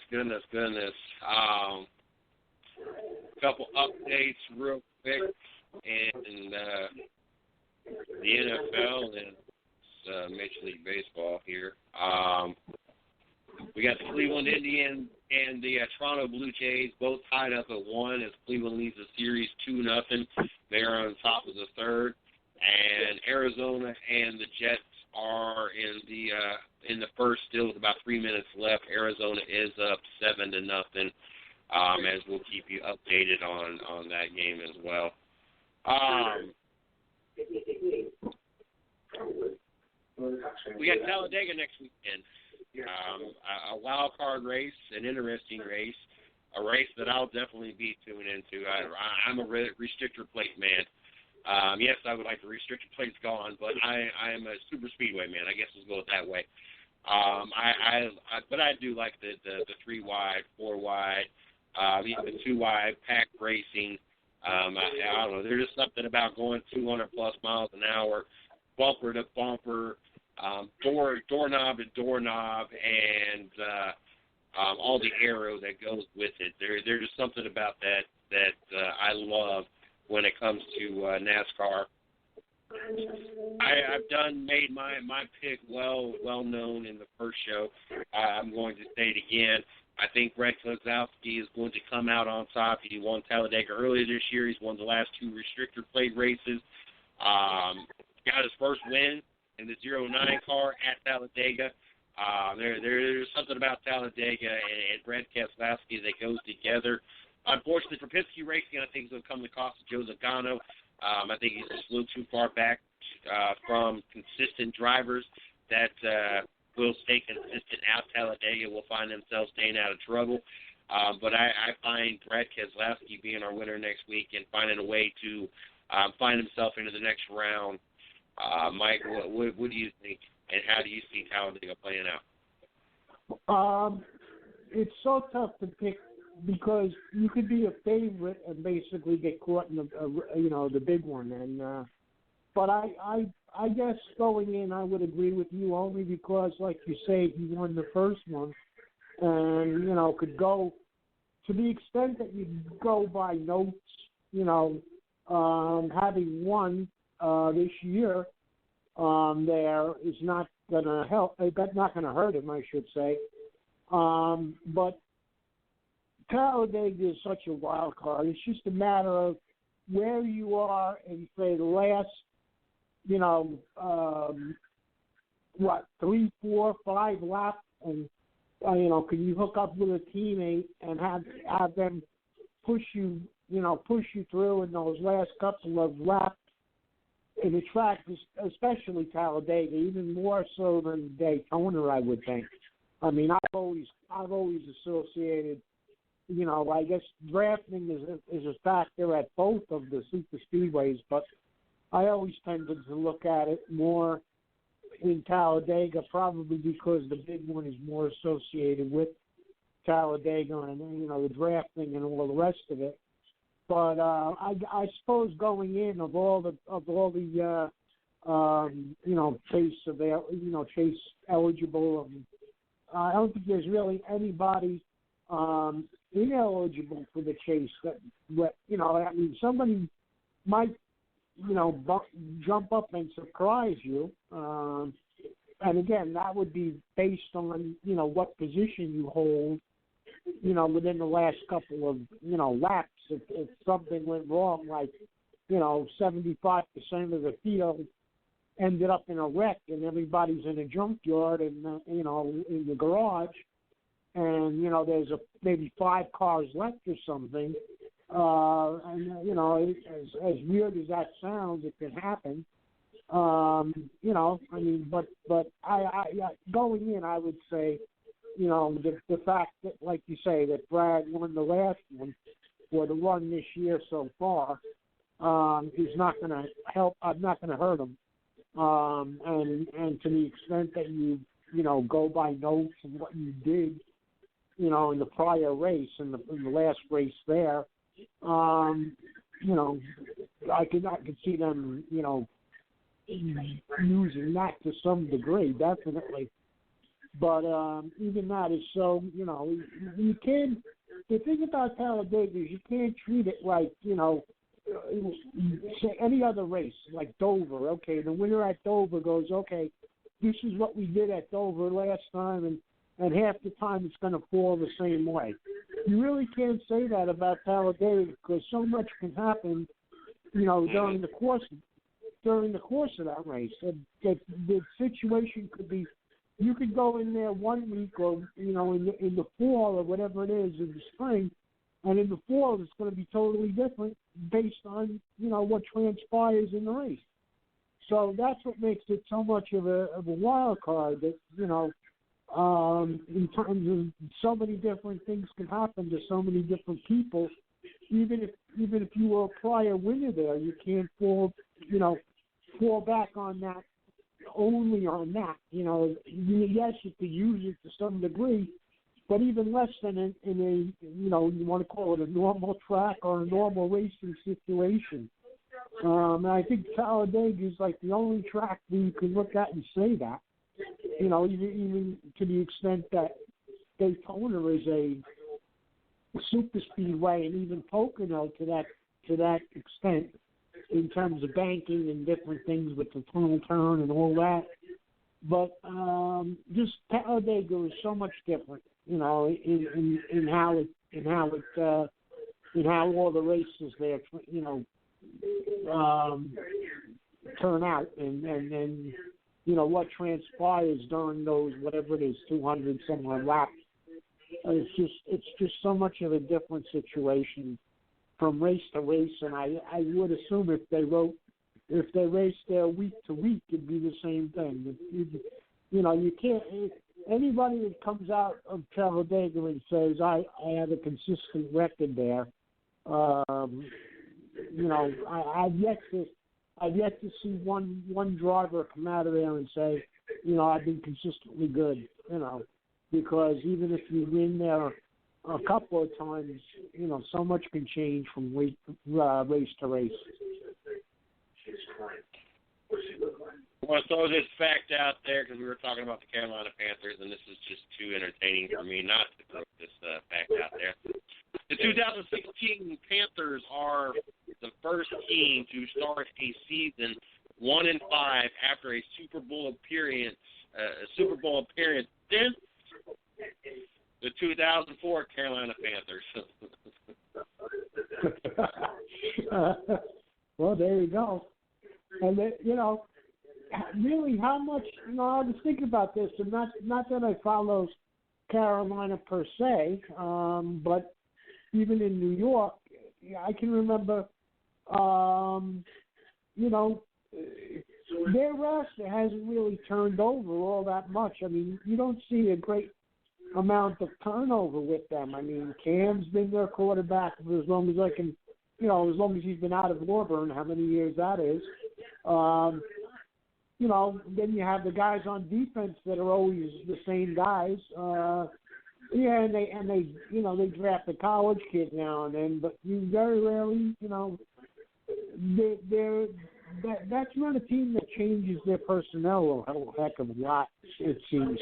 Couple updates real quick in the NFL and Major League Baseball here. We got the Cleveland Indians and the Toronto Blue Jays both tied up at 1 as Cleveland leads the series 2-0. They are on top of the third. And Arizona and the Jets are in the first still with about 3 minutes left. Arizona is up 7-0, as we'll keep you updated on that game as well. We got Talladega next weekend. A wild card race, an interesting race, a race that I'll definitely be tuning into. I'm a restrictor plate man. Yes, I would like the restrictor plates gone, but I am a super speedway man. I guess let's go that way. But I do like the 3 wide, 4 wide, even 2 wide pack racing. I don't know. There's just something about going 200-plus miles an hour, bumper to bumper, doorknob to doorknob, and all the aero that goes with it. There's just something about that I love when it comes to NASCAR. I've made my pick well known in the first show. I'm going to say it again. I think Brad Keselowski is going to come out on top. He won Talladega earlier this year. He's won the last 2 restrictor plate races. Got his first win in the 09 car at Talladega. There's something about Talladega and Brad Keselowski that goes together. Unfortunately for Penske Racing, I think it's going to come to the cost of Joe Logano. I think he's just a little too far back from consistent drivers that will stay consistent out Talladega, will find themselves staying out of trouble. But I find Brad Keselowski being our winner next week and finding a way to find himself into the next round. Mike, what do you think, and how do you see Talladega playing out? It's so tough to pick because you could be a favorite and basically get caught in the big one. And but I guess going in, I would agree with you only because, like you say, he won the first one, and could go to the extent that you go by notes. Having won this year, there is not going to help. That's not going to hurt him, I should say. But Talladega is such a wild card. It's just a matter of where you are in, say, the last, 3, 4, 5 laps, and can you hook up with a teammate and have them push you through in those last couple of laps in the track, especially Talladega, even more so than Daytona, I would think. I mean, I've always associated, I guess drafting is a factor at both of the super speedways, but I always tended to look at it more in Talladega, probably because the big one is more associated with Talladega and the drafting and all the rest of it. But I suppose going in of all the chase eligible, I don't think there's really anybody ineligible for the chase. Somebody might jump up and surprise you. And again, that would be based on what position you hold. Within the last couple of laps, if something went wrong, like 75% of the field ended up in a wreck and everybody's in a junkyard and in the garage, and there's maybe 5 cars left or something, and as weird as that sounds, it could happen. But I going in, I would say, the fact that, like you say, that Brad won the last one or the run this year so far is not going to help. Not going to hurt him. And to the extent that you go by notes and what you did, in the prior race, in the last race there, I could see them, using that to some degree, definitely. But even that is so, you can't. The thing about Talladega is you can't treat it like, say any other race, like Dover. Okay, the winner at Dover goes, okay, this is what we did at Dover last time, and half the time it's going to fall the same way. You really can't say that about Talladega because so much can happen, during the course of that race. The situation could be. You could go in there one week or, in the fall or whatever it is in the spring, and in the fall it's going to be totally different based on, what transpires in the race. So that's what makes it so much of a wild card that, in terms of so many different things can happen to so many different people. Even if you were a prior winner there, you can't fall back on that. Only on that, yes, you could use it to some degree, but even less than in a, you know, you want to call it a normal track or a normal racing situation. And I think Talladega is like the only track that you can look at and say that. You know, even to the extent that Daytona is a super speedway, and even Pocono to that extent in terms of banking and different things with the tunnel turn and all that. But just Talladega is so much different, you know, in how all the races there, you know, turn out, and you know what transpires during those, whatever it is, 200 somewhere laps. It's just so much of a different situation from race to race, and I would assume if they raced there week to week, it'd be the same thing. You know, you can't. Anybody that comes out of Talladega and says I have a consistent record there, you know, I've yet to see one driver come out of there and say, you know, I've been consistently good. You know, because even if you win there a couple of times, you know, so much can change from race to race. I want to throw this fact out there because we were talking about the Carolina Panthers, and this is just too entertaining for me not to throw this fact out there. The 2016 Panthers are the first team to start a season 1-5 after a Super Bowl appearance since the 2004 Carolina Panthers. Well, there you go. And you know, really, how much? You know, I was thinking about this, and not that I follow Carolina per se, but even in New York, I can remember, you know, their roster hasn't really turned over all that much. I mean, you don't see a great amount of turnover with them. I mean, Cam's been their quarterback for as long as I can, you know, as long as he's been out of Auburn, how many years that is. You know, then you have the guys on defense that are always the same guys. Yeah, and they you know, they draft a college kid now and then, but you very rarely, you know, that's not a team that changes their personnel a whole heck of a lot, it seems.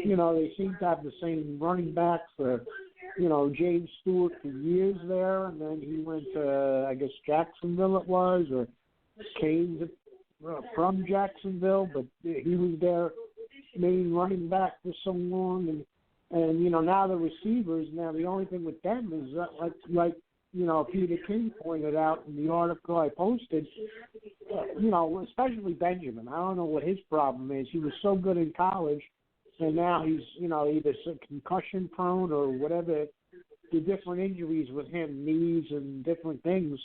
You know, they seem to have the same running back for, you know, James Stewart for years there, and then he went to, I guess, Jacksonville it was, or Canes from Jacksonville, but he was their main running back for so long, and you know, now the receivers, now the only thing with them is like you know, Peter King pointed out in the article I posted, you know, especially Benjamin. I don't know what his problem is. He was so good in college, and now he's, you know, either concussion prone or whatever, the different injuries with him, knees and different things.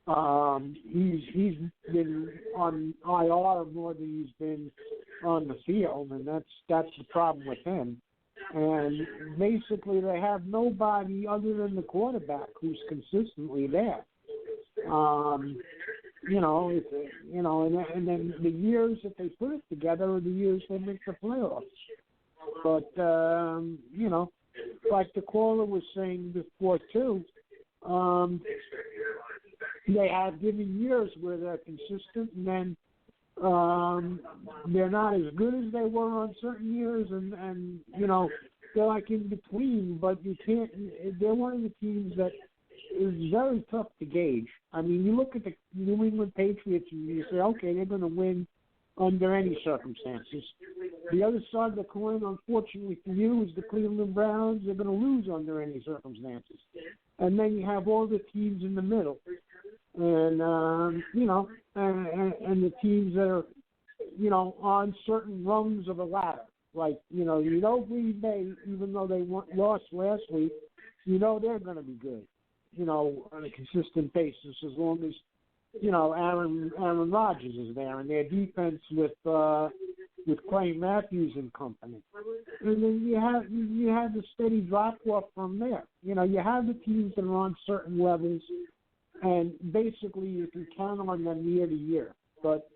He's been on IR more than he's been on the field, and that's the problem with him. And basically, they have nobody other than the quarterback who's consistently there. You know, and then the years that they put it together are the years they make the playoffs. But you know, like the caller was saying before too, they have given years where they're consistent, and then they're not as good as they were on certain years, and you know, they're like in between, but you can't. They're one of the teams that is very tough to gauge. I mean, you look at the New England Patriots and you say, okay, they're going to win under any circumstances. The other side of the coin, unfortunately for you, is the Cleveland Browns. They're going to lose under any circumstances. And then you have all the teams in the middle. And, you know, and the teams that are, you know, on certain rungs of a ladder. Like, you know, Green Bay, even though they lost last week, you know they're going to be good, you know, on a consistent basis as long as, you know, Aaron Rodgers is there, and their defense with Clay Matthews and company. And then you have the steady drop-off from there. You know, you have the teams that are on certain levels, and basically you can count on them year to year. But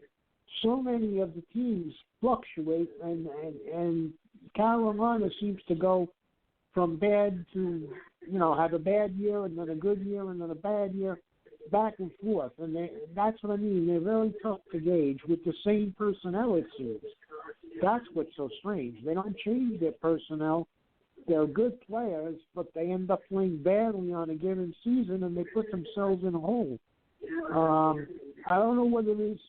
so many of the teams fluctuate, and Carolina seems to go from bad to, have a bad year and then a good year and then a bad year, back and forth. And that's what I mean. They're very tough to gauge with the same personnel, it seems. That's what's so strange. They don't change their personnel. They're good players, but they end up playing badly on a given season, and they put themselves in a hole. I don't know whether it's,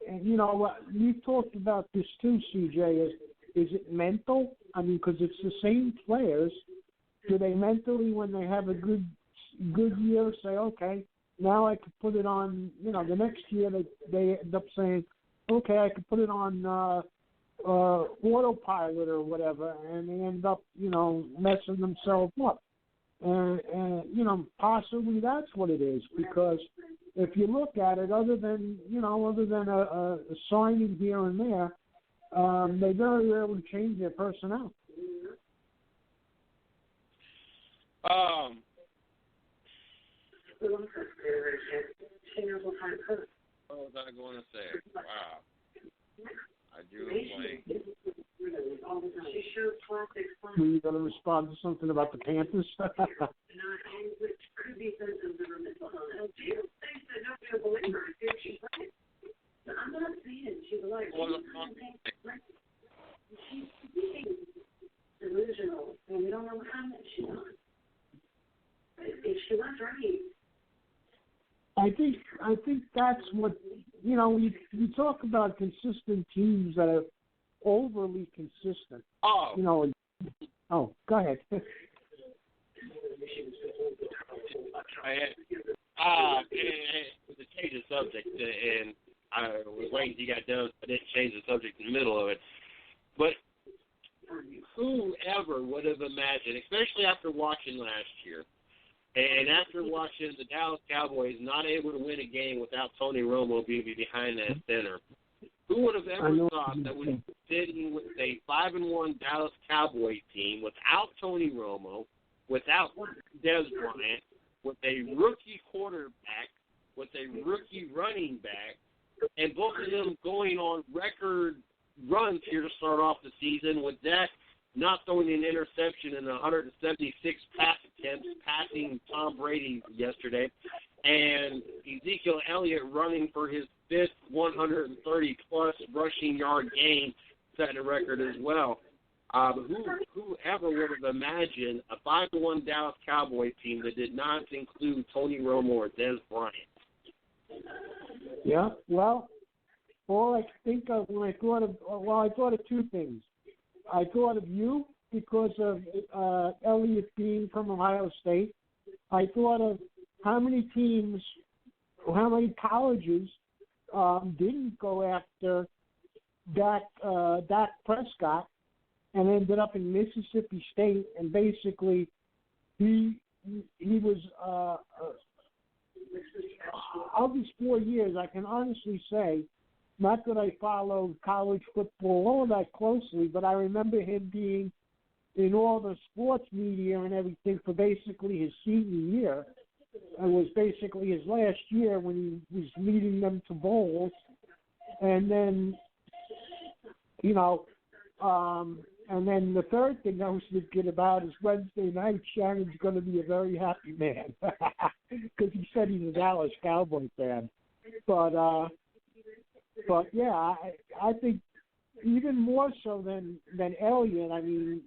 and you've talked about this too, CJ. Is it mental? I mean, because it's the same players. Do they mentally, when they have a good year, say, okay, now I could put it on, the next year they end up saying, okay, I could put it on autopilot or whatever, and they end up, messing themselves up. And possibly that's what it is, because if you look at it, other than a signing here and there, they very rarely change their personnel. What was I going to say? Wow. I drew a blank. Were you going to respond to something about the Panthers? Delusional, and we don't know how much she's on. If she was right. I think that's what we talk about consistent teams that are overly consistent. Go ahead. To change the subject, and I was waiting till you got done. I didn't change the subject in the middle of it, but whoever would have imagined, especially after watching last year, and after watching the Dallas Cowboys not able to win a game without Tony Romo being behind that center, who would have ever thought that we'd be sitting with a 5-1 Dallas Cowboys team without Tony Romo, without Dez Bryant, with a rookie quarterback, with a rookie running back, and both of them going on record runs here to start off the season, with Dak not throwing an interception in 176 pass attempts, passing Tom Brady yesterday, and Ezekiel Elliott running for his fifth 130-plus rushing yard game, setting a record as well. Whoever would have imagined a 5-1 Dallas Cowboys team that did not include Tony Romo or Dez Bryant? Yeah, well, all I could think of when I thought of two things. I thought of you because of Elliott being from Ohio State. I thought of how many teams, or how many colleges didn't go after Dak Prescott and ended up in Mississippi State, and basically he was of these 4 years, I can honestly say, not that I follow college football all that closely, but I remember him being in all the sports media and everything for basically his senior year. It was basically his last year when he was leading them to bowls. And then, and then the third thing I was thinking about is Wednesday night, Shannon's going to be a very happy man because he said he's a Dallas Cowboy fan. But yeah, I think even more so than Elliott. I mean,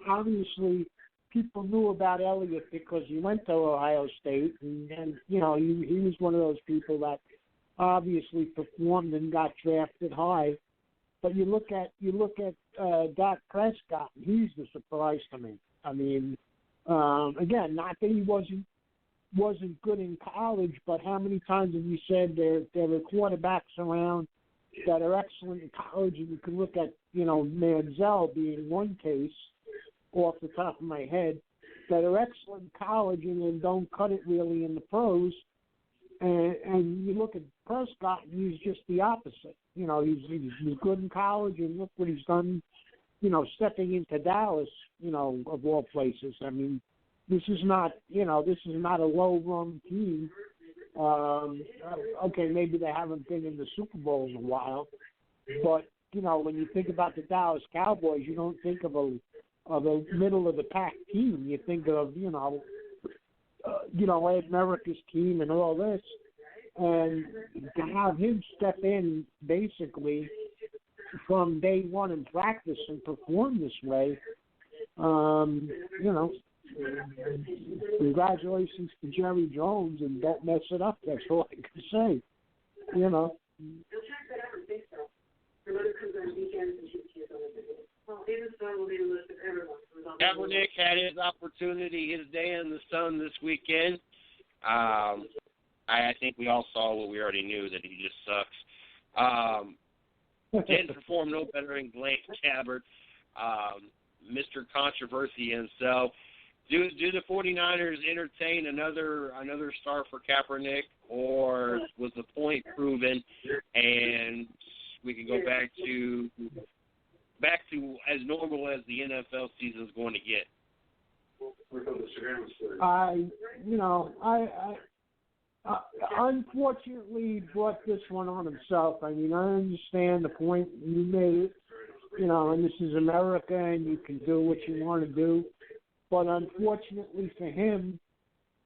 obviously people knew about Elliott because he went to Ohio State, and he was one of those people that obviously performed and got drafted high. But you look at Dak Prescott, he's the surprise to me. I mean, again, not that he wasn't good in college, but how many times have you said there are quarterbacks around that are excellent in college? And you can look at, Manziel being one case off the top of my head, that are excellent in college and then don't cut it really in the pros. And you look at Prescott, and he's just the opposite. He's good in college, and look what he's done, stepping into Dallas, of all places. I mean, this is not a low-run team. Okay, maybe they haven't been in the Super Bowl in a while, but when you think about the Dallas Cowboys, you don't think of a a middle of the pack team. You think of America's team and all this, and to have him step in basically from day one in practice and perform this way, congratulations to Jerry Jones, and don't mess it up. That's all I can say. Kaepernick had his opportunity, his day in the sun this weekend. I think we all saw what we already knew, that he just sucks. Didn't perform no better than Blaine Gabbert, Mr. Controversy himself. Do the 49ers entertain another star for Kaepernick, or was the point proven and we can go back to as normal as the NFL season is going to get? I unfortunately brought this one on himself. I mean, I understand the point you made, and this is America and you can do what you want to do. But unfortunately for him,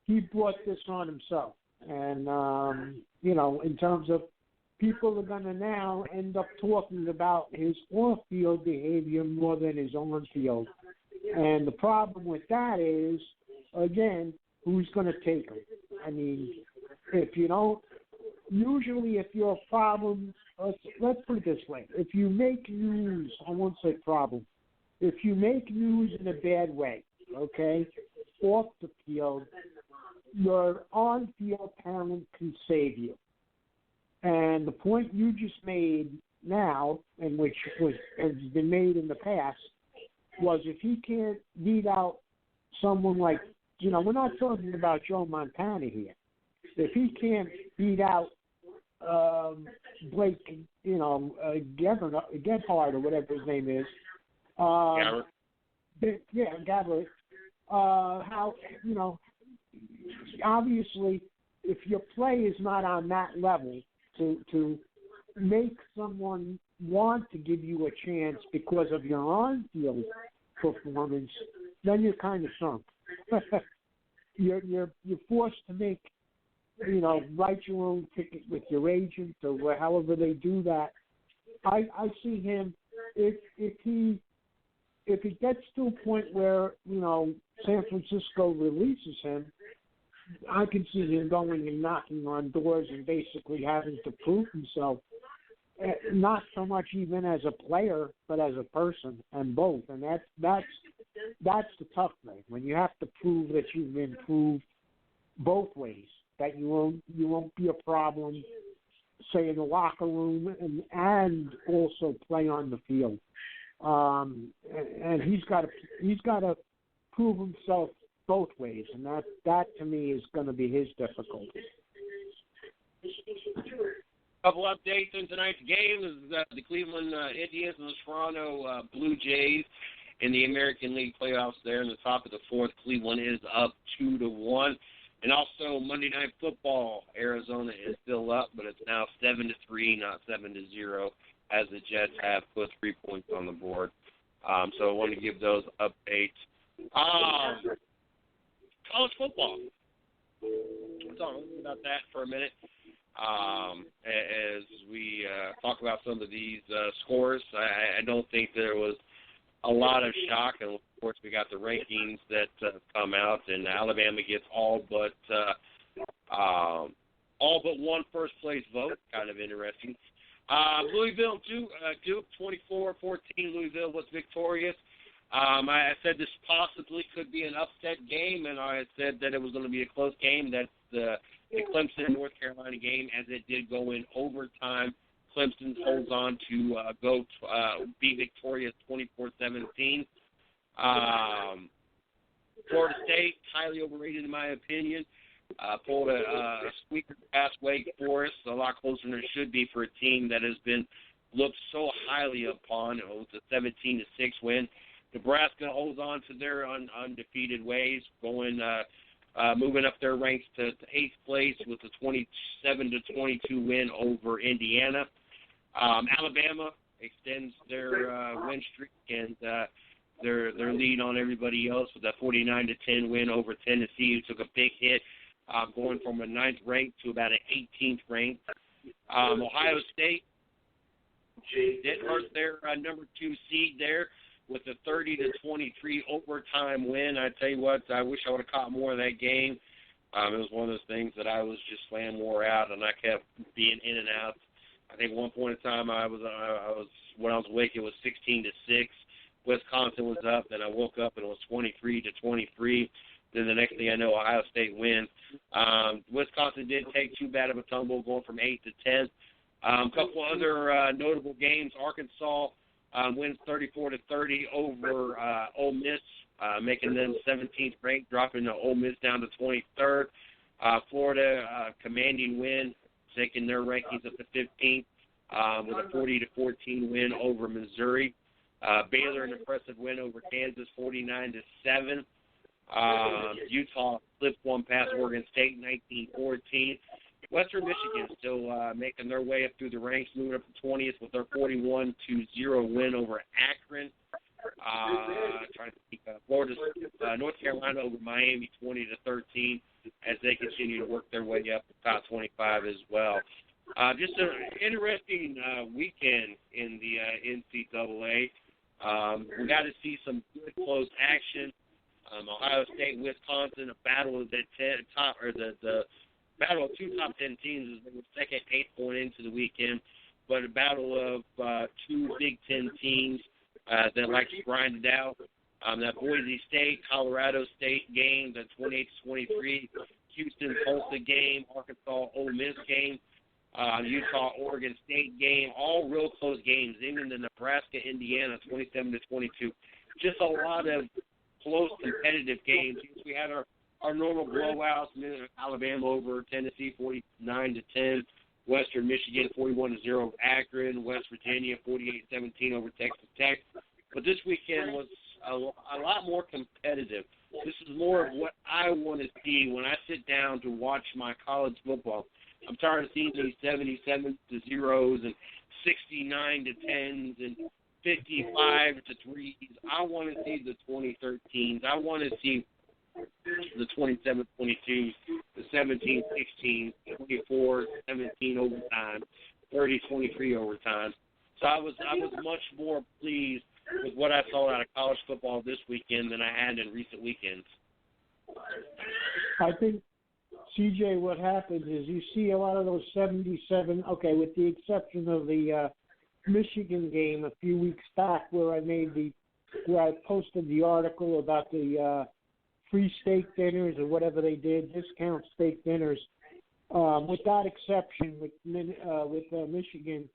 he brought this on himself. And, in terms of people are going to now end up talking about his off-field behavior more than his on-field. And the problem with that is, again, who's going to take him? I mean, if you don't, usually if your problem, let's put it this way, if you make news, I won't say problem, if you make news in a bad way, okay, off the field, your on-field talent can save you. And the point you just made now, and which has been made in the past, was if he can't beat out someone like, we're not talking about Joe Montana here. If he can't beat out Blake, Gebhardt or whatever his name is, Gabbert. Gabbert. Obviously, if your play is not on that level to make someone want to give you a chance because of your on-field performance, then you're kind of sunk. You're forced to make, write your own ticket with your agent or however they do that. I see him if it gets to a point where San Francisco releases him, I can see him going and knocking on doors and basically having to prove himself, not so much even as a player, but as a person, and both. And that's the tough thing, when you have to prove that you've improved both ways, that you won't be a problem, say in the locker room, and also play on the field. And he's got to prove himself both ways, and that to me is going to be his difficulty. Couple updates in tonight's game is the Cleveland Indians and the Toronto Blue Jays in the American League playoffs. There in the top of the fourth, Cleveland is up 2-1, and also Monday Night Football, Arizona is still up, but it's now 7-3, not 7-0, as the Jets have put 3 points on the board. So I want to give those updates. College football. Let's talk about that for a minute. As we talk about some of these scores, I don't think there was a lot of shock. And, of course, we got the rankings that come out, and Alabama gets all but one first-place vote. Kind of interesting. Louisville, Duke, 24-14. Louisville was victorious. I said this possibly could be an upset game, and I said that it was going to be a close game. That's the Clemson-North Carolina game, as it did go in overtime. Clemson holds on to be victorious 24-17. Florida State, highly overrated in my opinion. Pulled a squeaker past Wake Forest, a lot closer than it should be for a team that has been looked so highly upon. It was a 17-6 win. Nebraska holds on to their undefeated ways, moving up their ranks to 8th place with a 27-22 win over Indiana. Alabama extends their win streak and their lead on everybody else with that 49-10 win over Tennessee, who took a big hit, going from a 9th rank to about an 18th rank. Ohio State did hurt their number 2 seed there with a 30-23 overtime win. I tell you what, I wish I would have caught more of that game. It was one of those things that I was just slammed more out, and I kept being in and out. I think one point in time when I was awake, it was 16-6. Wisconsin was up, then I woke up and it was 23-23. Then the next thing I know, Ohio State wins. Wisconsin didn't take too bad of a tumble, going from 8 to 10. A couple other notable games. Arkansas wins 34-30 over Ole Miss, making them 17th ranked, dropping the Ole Miss down to 23rd. Florida, commanding win, taking their rankings up to 15th with a 40-14 win over Missouri. Baylor, an impressive win over Kansas, 49-7. Utah slipped one past Oregon State, 19-14. Western Michigan still making their way up through the ranks, moving up to 20th with their 41-0 win over Akron. Trying to think, North Carolina over Miami, 20-13, as they continue to work their way up to top 25 as well. Just an interesting weekend in the NCAA. We got to see some good close action. Ohio State, Wisconsin, a battle of the battle of 2 top 10 teams is the second 8-point into the weekend, but a battle of 2 Big Ten teams that like to grind it out. That Boise State, Colorado State game, the 28-23, Houston, Tulsa game, Arkansas, Ole Miss game, Utah, Oregon State game, all real close games. Even the Nebraska, Indiana, 27-22. Just a lot of close competitive games. We had our normal blowouts. Alabama over Tennessee, 49-10. Western Michigan, 41-0 Akron. West Virginia, 48-17 over Texas Tech. But this weekend was a lot more competitive. This is more of what I want to see when I sit down to watch my college football. I'm tired of seeing these 77-0s and 69-10s and 55-3s. I want to see the 2013s. I want to see the 27-22s, the 17-16s, 24-17 overtime, 30-23 overtime. So I was much more pleased with what I saw out of college football this weekend than I had in recent weekends. I think, CJ, what happens is you see a lot of those 77, okay, with the exception of the Michigan game a few weeks back where I posted the article about the free steak dinners or whatever they did, discount steak dinners. With that exception, with Michigan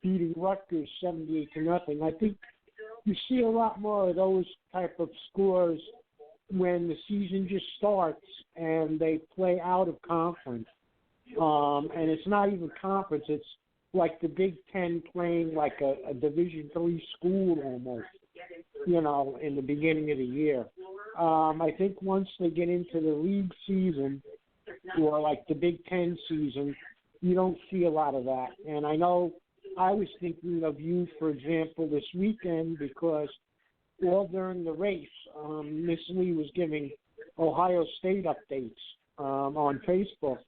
beating Rutgers 78-0, I think you see a lot more of those type of scores when the season just starts and they play out of conference. And it's not even conference, it's like the Big Ten playing like a Division III school almost, in the beginning of the year. I think once they get into the league season or like the Big Ten season, you don't see a lot of that. And I know I was thinking of you, for example, this weekend because all during the race, Miss Lee was giving Ohio State updates on Facebook.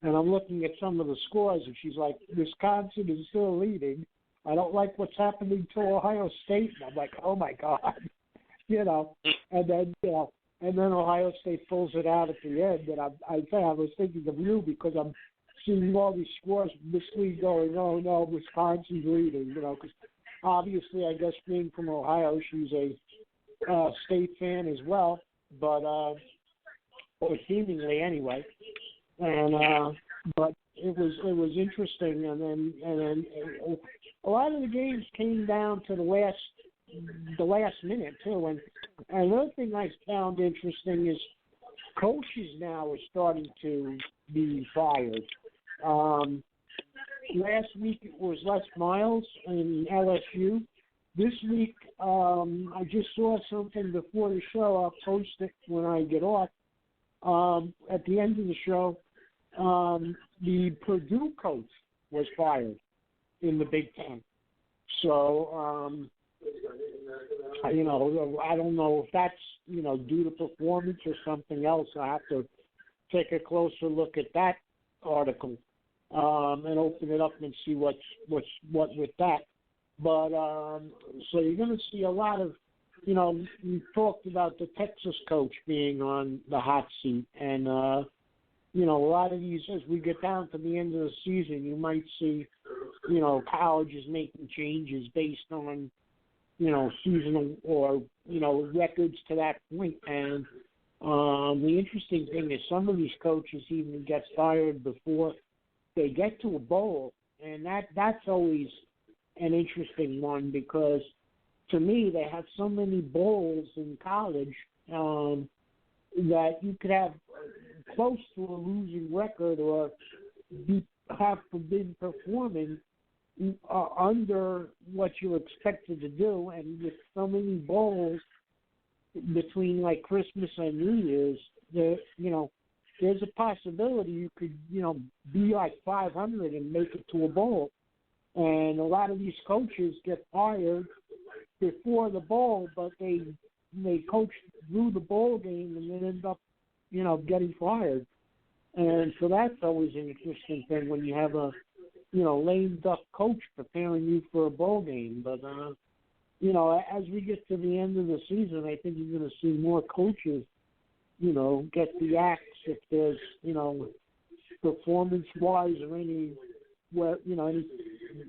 And I'm looking at some of the scores, and she's like, Wisconsin is still leading. I don't like what's happening to Ohio State. And I'm like, oh, my God. And then Ohio State pulls it out at the end. And I was thinking of you because I'm seeing all these scores, Miss Lee going, oh, no, Wisconsin's leading, because obviously, I guess being from Ohio, she's a State fan as well, but or seemingly anyway. And but it was interesting, and then a lot of the games came down to the last minute too. And another thing I found interesting is coaches now are starting to be fired. Last week it was Les Miles in LSU. This week I just saw something before the show. I'll post it when I get off. At the end of the show, the Purdue coach was fired in the Big Ten. So You know, I don't know if that's, you know, due to performance or something else. I have to take a closer look at that article and open it up and see what with that. But so you're going to see a lot of, you know, you talked about the Texas coach being on the hot seat, and you know, a lot of these, as we get down to the end of the season, you might see, you know, colleges making changes based on, you know, seasonal or, you know, records to that point. And the interesting thing is some of these coaches even get fired before they get to a bowl, and that's always an interesting one, because to me they have so many bowls in college that you could have close to a losing record or have been performing under what you're expected to do, and with so many bowls between like Christmas and New Year's, you know, there's a possibility you could, you know, be like 500 and make it to a bowl. And a lot of these coaches get fired before the bowl, but they coach through the bowl game and then end up, you know, getting fired. And so that's always an interesting thing when you have a, you know, lame duck coach preparing you for a bowl game. But, you know, as we get to the end of the season, I think you're going to see more coaches, you know, get the axe if there's, you know, performance-wise or any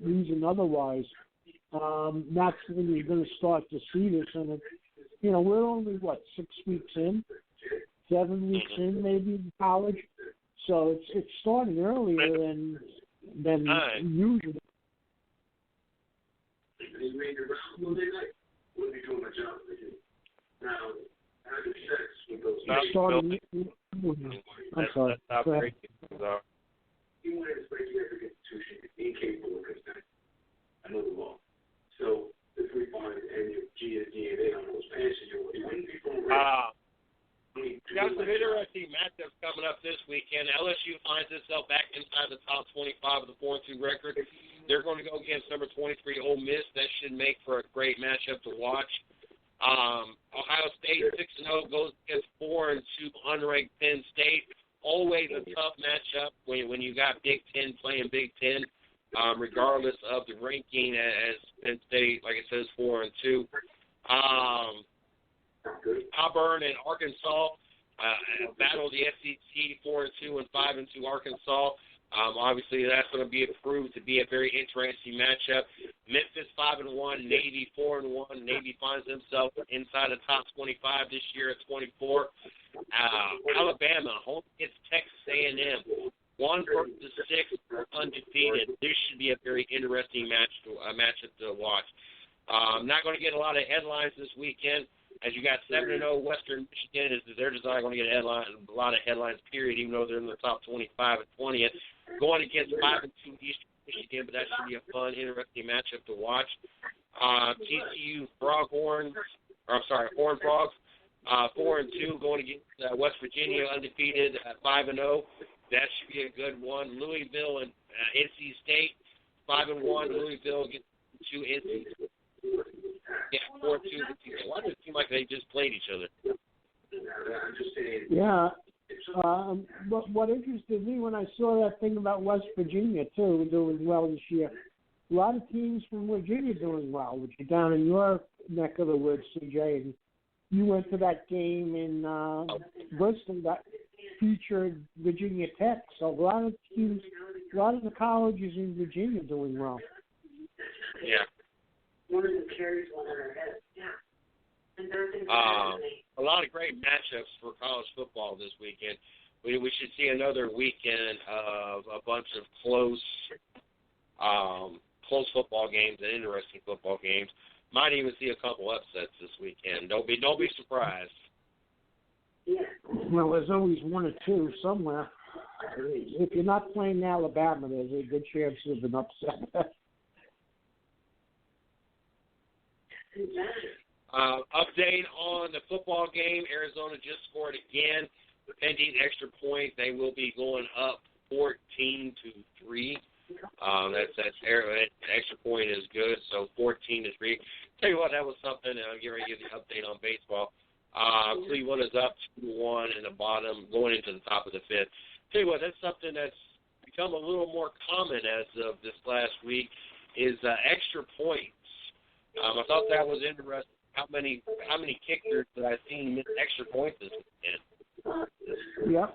reason otherwise. That's when you're going to start to see this. And, it, you know, we're only, 6 weeks in? 7 weeks in, maybe, in college. So it's starting earlier than usual. I'm sorry. That's great. Even when it's breaking every institution, you're incapable of consent. I know the law. So if we find any DNA on those pants, you wouldn't be from got some interesting matchups coming up this weekend. LSU finds itself back inside the top 25 with a 4-2 record. They're going to go against number 23 Ole Miss. That should make for a great matchup to watch. Ohio State 6-0 goes against 4-2 unranked Penn State. Always a tough matchup when you got Big Ten playing Big Ten, regardless of the ranking, as Penn State, like I said, is 4-2. Auburn and Arkansas battle the SEC 4-2 and 5-2 Arkansas. Obviously, that's going to be proved to be a very interesting matchup. Memphis 5-1, Navy 4-1. Navy finds themselves inside the top 25 this year at 24. Alabama home against Texas A&M, 1 versus 6, undefeated. This should be a very interesting matchup to watch. Not going to get a lot of headlines this weekend, as you got 7-0 Western Michigan. They're just not going to get a lot of headlines, period, even though they're in the top 25 and 20th. Going against 5-2 Eastern Michigan, but that should be a fun, interesting matchup to watch. TCU Horned Frogs, 4-2, going against West Virginia, undefeated at 5-0. That should be a good one. Louisville and NC State, 5-1. Louisville gets 2 NC State. Yeah, 4-2. Why does it seem like they just played each other? Yeah. But what interested me when I saw that thing about West Virginia, too, doing well this year, a lot of teams from Virginia doing well, which are down in your neck of the woods, CJ. And you went to that game in Bristol that featured Virginia Tech. So a lot of teams, a lot of the colleges in Virginia doing well. Yeah. One of them carries one on her head. Yeah. And a lot of great matchups for college football this weekend. We should see another weekend of a bunch of close football games and interesting football games. Might even see a couple upsets this weekend. Don't be surprised. Yeah. Well, there's always 1 or 2 somewhere. If you're not playing Alabama, there's a good chance of an upset. Update on the football game. Arizona just scored again. Pending extra point, they will be going up 14-3. That's extra point is good. So 14-3. Tell you what, that was something, and I'll get ready to give the update on baseball. Cleveland is up 2-1 in the bottom, going into the top of the fifth. Tell you what, that's something that's become a little more common as of this last week, is extra points. I thought that was interesting. How many kickers that I've seen miss extra points this weekend? Yeah.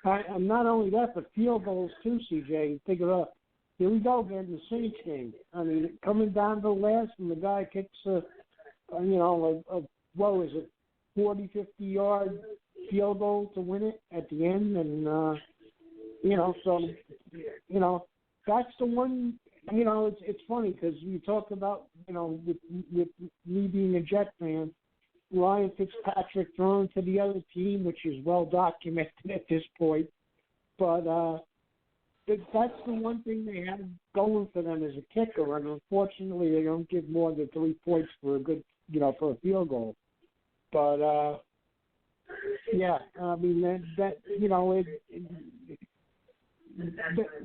And not only that, but field goals too, CJ. Think of here we go again, the Saints game. I mean, coming down to the last, and the guy kicks what was it, 40, 50-yard field goal to win it at the end, and that's the one. It's funny because you talk about with me being a Jet fan, Ryan Fitzpatrick throwing to the other team, which is well documented at this point. But that's the one thing they have going for them as a kicker, and unfortunately, they don't give more than 3 points for a good, for a field goal. But yeah, I mean that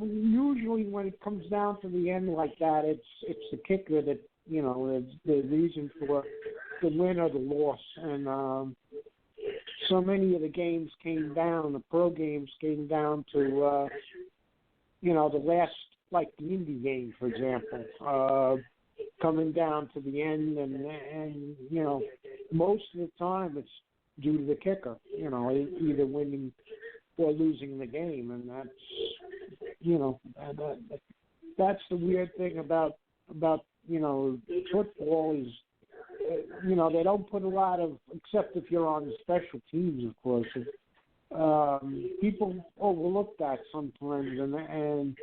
usually when it comes down to the end like that, it's the kicker that is the reason for the win or the loss. And so many of the games came down, the pro games came down to the last, like the Indy game, for example, coming down to the end, and most of the time it's due to the kicker, either winning or losing the game, and that's the weird thing about football is they don't put a lot of, except if you're on the special teams, of course. People overlook that sometimes, and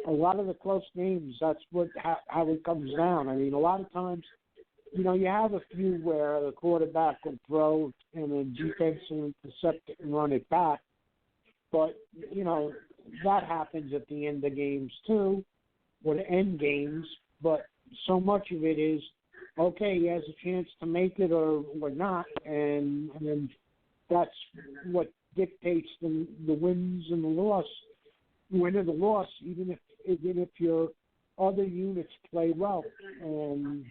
a lot of the close games, that's how it comes down. I mean, a lot of times, you have a few where the quarterback will throw and the defense will intercept it and run it back. But, that happens at the end of games too, or the end games. But so much of it is, okay, he has a chance to make it or not, and then that's what dictates the wins and the loss, win or the loss, even if your other units play well. And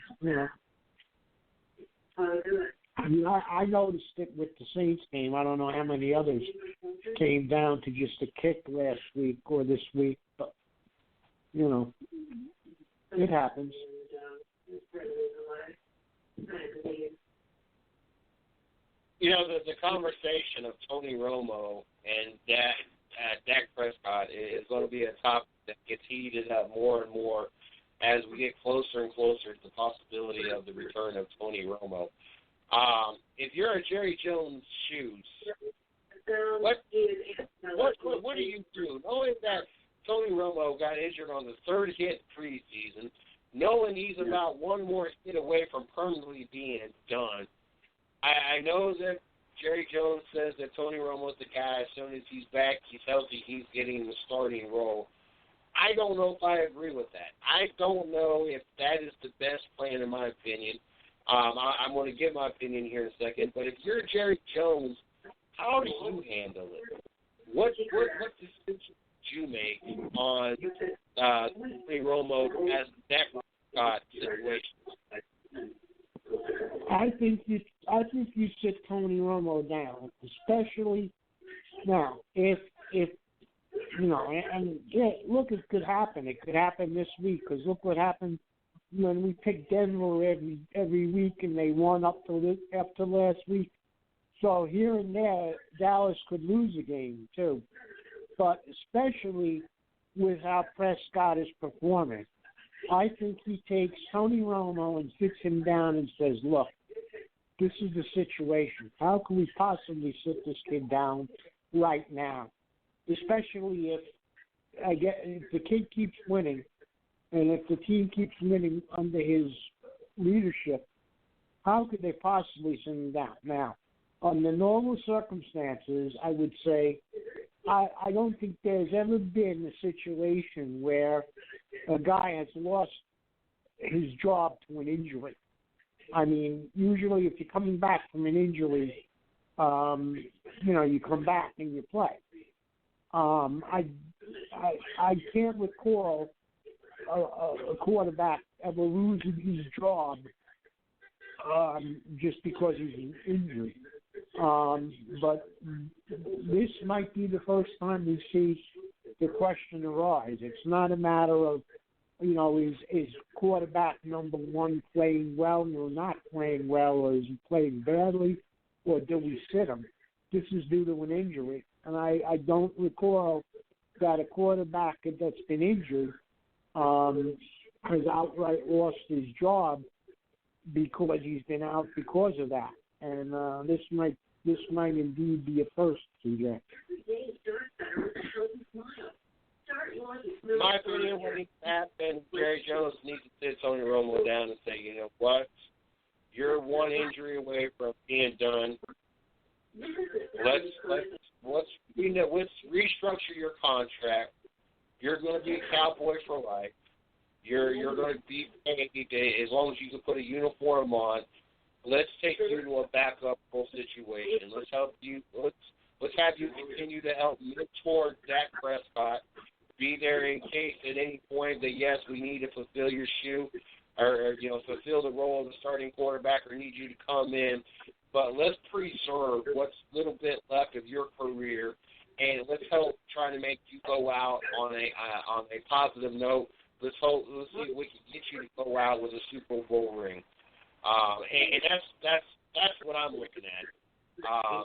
I noticed it with the Saints game. I don't know how many others came down to just a kick last week or this week, but it happens. The conversation of Tony Romo and Dak Prescott is going to be a topic that gets heated up more and more as we get closer and closer to the possibility of the return of Tony Romo. If you're in Jerry Jones' shoes, what do you do? Knowing that Tony Romo got injured on the third hit preseason, knowing he's about one more hit away from permanently being done, I know that Jerry Jones says that Tony Romo's the guy. As soon as he's back, he's healthy, he's getting the starting role. I don't know if I agree with that. I don't know if that is the best plan, in my opinion. I'm going to give my opinion here in a second. But if you're Jerry Jones, how do you handle it? What decision did you make on Tony Romo as that situation? I think you sit Tony Romo down, especially now. If look, it could happen. It could happen this week because look what happened when we picked Denver every week and they won up to last week. So here and there, Dallas could lose a game too. But especially with how Prescott is performing, I think he takes Tony Romo and sits him down and says, look, this is the situation. How can we possibly sit this kid down right now? Especially if the kid keeps winning and if the team keeps winning under his leadership, how could they possibly sit him down? Now, under normal circumstances, I would say I don't think there's ever been a situation where a guy has lost his job to an injury. I mean, usually if you're coming back from an injury, you come back and you play. I can't recall a quarterback ever losing his job just because he's injured. But this might be the first time we see the question arise. It's not a matter of, is quarterback number one playing well or not playing well, or is he playing badly, or do we sit him? This is due to an injury. And I don't recall that a quarterback that's been injured has outright lost his job because he's been out because of that. And this might indeed be a first, CJ. In my opinion, what needs to happen, Jerry Jones needs to sit Tony Romo down and say, you know what, you're one injury away from being done. Let's restructure your contract. You're going to be a Cowboy for life. You're going to be paid as long as you can put a uniform on. Let's take you to a backup role situation. Let's help you. Let's have you continue to help mentor Dak Prescott. Be there in case at any point that yes, we need to fulfill your shoe, or fulfill the role of the starting quarterback, or need you to come in. But let's preserve what's little bit left of your career, and let's help try to make you go out on a positive note. Let's see if we can get you to go out with a Super Bowl ring. And that's what I'm looking at.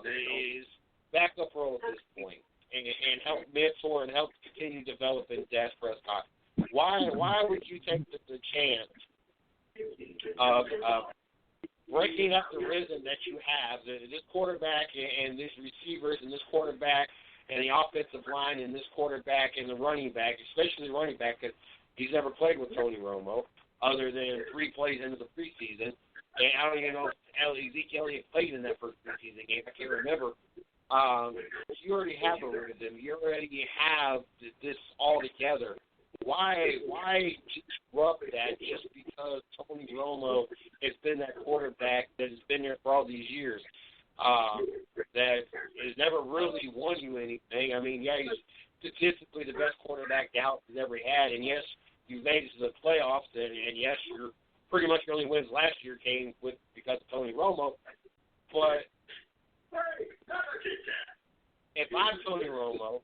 Is backup role at this point, and help mentor and help continue developing Dak Prescott. Why would you take the chance of breaking up the rhythm that you have? This quarterback and these receivers and this quarterback and the offensive line and this quarterback and the running back, especially the running back, because he's never played with Tony Romo other than 3 plays into the preseason. And I don't even know if Ezekiel Elliott played in that first preseason game. I can't remember. You already have a rhythm. You already have this all together. Why disrupt that just because Tony Romo has been that quarterback that has been there for all these years? That has never really won you anything. I mean, yeah, he's statistically the best quarterback Dallas has ever had, and yes, you made it to the playoffs, and yes, your pretty much your only wins last year came because of Tony Romo. But if I'm Tony Romo,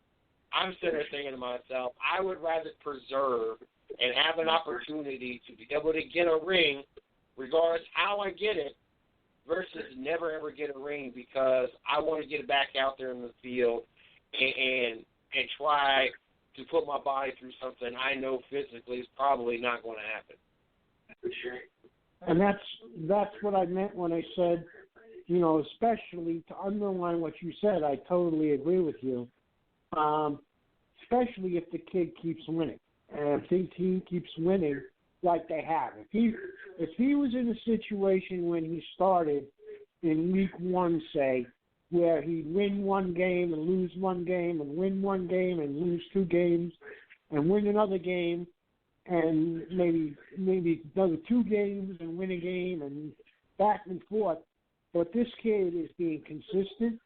I'm sitting there thinking to myself, I would rather preserve and have an opportunity to be able to get a ring, regardless how I get it, versus never ever get a ring because I want to get it back out there in the field and try to put my body through something I know physically is probably not going to happen. And that's what I meant when I said, especially to underline what you said, I totally agree with you. Especially if the kid keeps winning, and if the team keeps winning like they have. If he was in a situation when he started in week 1, say, where he'd win 1 game and lose 1 game and win 1 game and lose 2 games and win another game and maybe another 2 games and win a game and back and forth. But this kid is being consistent.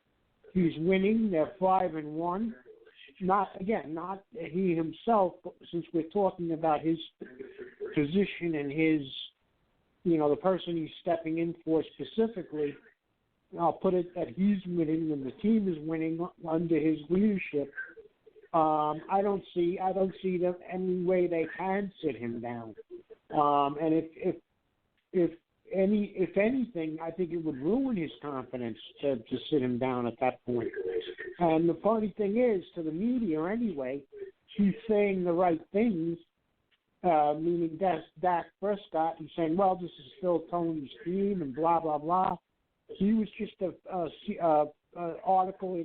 He's winning. They're 5-1. Not he himself, but since we're talking about his position and his, the person he's stepping in for specifically, I'll put it that he's winning and the team is winning under his leadership. I don't see them any way they can sit him down. And if anything, I think it would ruin his confidence to sit him down at that point. And the funny thing is, to the media anyway, he's saying the right things, meaning Dak Prescott. He's saying, well, this is still Tony's team and blah, blah, blah. He was just a article.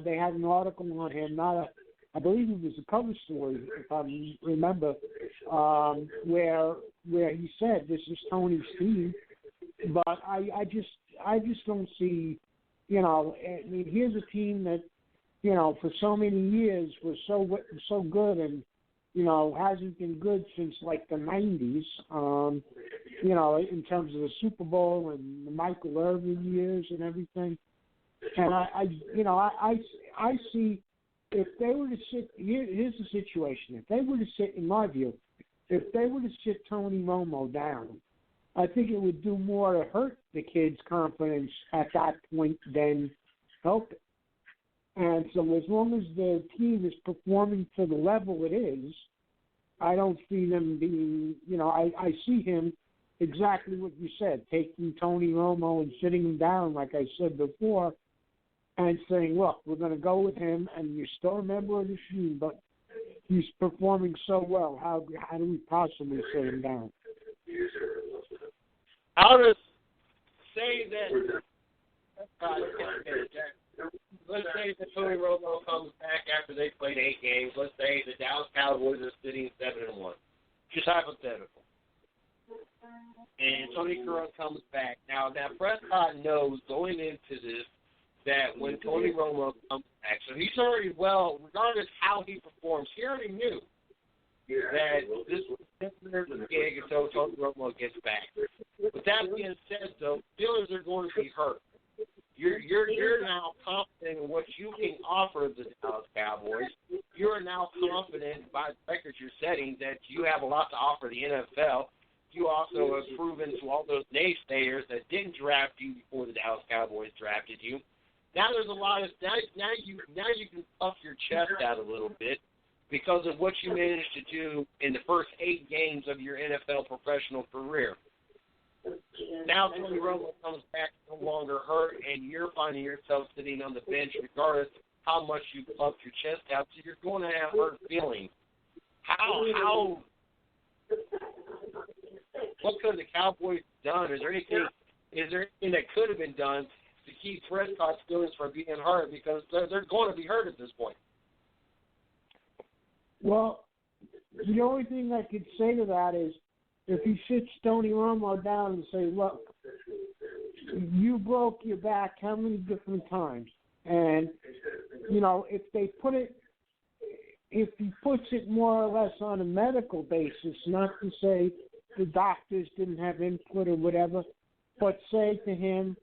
They had an article on him, I believe it was a cover story, if I remember, where he said this is Tony's team. But I just don't see, I mean, here's a team that, for so many years was so good and, hasn't been good since like the 90s, in terms of the Super Bowl and the Michael Irvin years and everything. And I see if they were to sit, here's the situation. If they were to sit, in my view, if they were to sit Tony Romo down, I think it would do more to hurt the kid's confidence at that point than help it. And so as long as the team is performing to the level it is, I don't see them being, I see him exactly what you said, taking Tony Romo and sitting him down, like I said before, and saying, look, we're going to go with him, and you're still a member of the team, but he's performing so well. How do we possibly sit him down? I'll just say that let's say that Tony Romo comes back after they played 8 games. Let's say the Dallas Cowboys are sitting 7-1. Just hypothetical. And Tony Romo comes back. Now Prescott knows going into this that when Tony Romo comes back, so he's already, regardless how he performs, he already knew that this was there's a gig until Tony Romo gets back. With that being said, though, Steelers are going to be hurt. You're now confident in what you can offer the Dallas Cowboys. You are now confident by the records you're setting that you have a lot to offer the NFL. You also have proven to all those naysayers that didn't draft you before the Dallas Cowboys drafted you. Now there's a lot of now you can puff your chest out a little bit because of what you managed to do in the first 8 games of your NFL professional career. Now Tony Romo comes back no longer hurt, and you're finding yourself sitting on the bench regardless of how much you puffed your chest out, so you're going to have hurt feelings. What could the Cowboys have done? Is there anything that could have been done to keep Prescott's feelings from being hurt? Because they're going to be hurt at this point. Well, the only thing I could say to that is if he sits Tony Romo down and say, look, you broke your back how many different times? And, if he puts it more or less on a medical basis, not to say the doctors didn't have input or whatever, but say to him,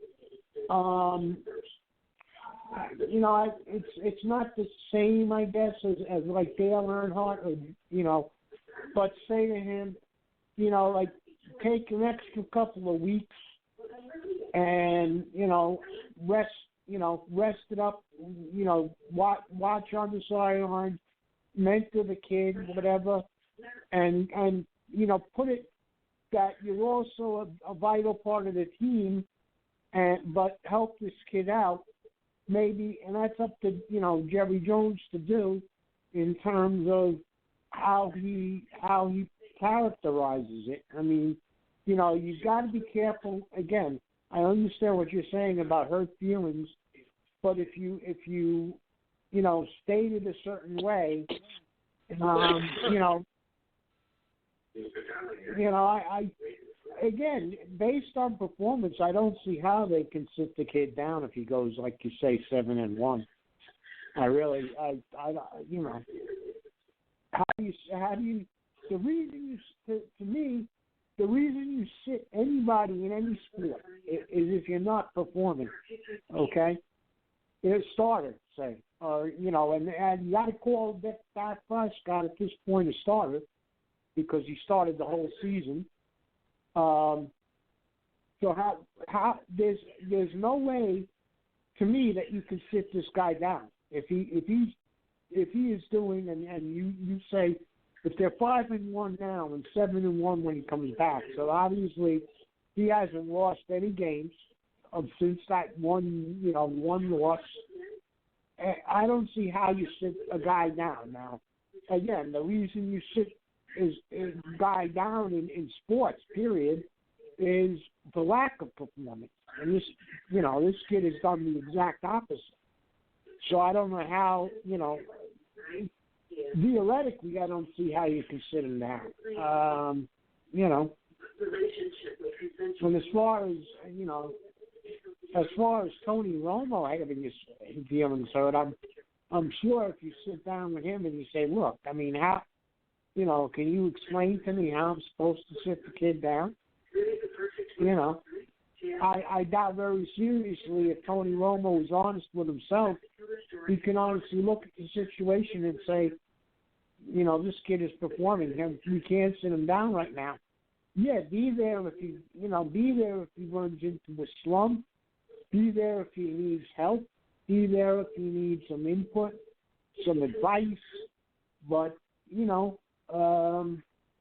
it's not the same, I guess, as like Dale Earnhardt, or, but say to him, take an extra couple of weeks and, rest it up, watch on the sideline, mentor the kid, whatever, and put it that you're also a vital part of the team, but help this kid out, maybe, and that's up to, Jerry Jones to do in terms of how he characterizes it. I mean, you've got to be careful. Again, I understand what you're saying about hurt feelings, but if you state it a certain way, I again, based on performance, I don't see how they can sit the kid down if he goes, like you say, 7-1. How do you? The reason the reason you sit anybody in any sport is if you're not performing, okay? You're a starter, say, or and you got to call that Prescott at this point a starter because he started the whole season. So how there's no way to me that you can sit this guy down if he is doing and you say. If they're 5-1 now and 7-1 when he comes back, so obviously he hasn't lost any games since that one loss. I don't see how you sit a guy down. Now, again, the reason you sit is a guy down in sports, period, is the lack of performance. And this kid has done the exact opposite. So I don't know how, theoretically, I don't see how you can sit him down. And as far as Tony Romo having his feelings hurt, I'm sure if you sit down with him and you say, look, I mean, how, can you explain to me how I'm supposed to sit the kid down? I doubt very seriously if Tony Romo is honest with himself, he can honestly look at the situation and say, this kid is performing. We can't sit him down right now. Yeah, be there if he, be there if he runs into a slump. Be there if he needs help. Be there if he needs some input, some advice. But,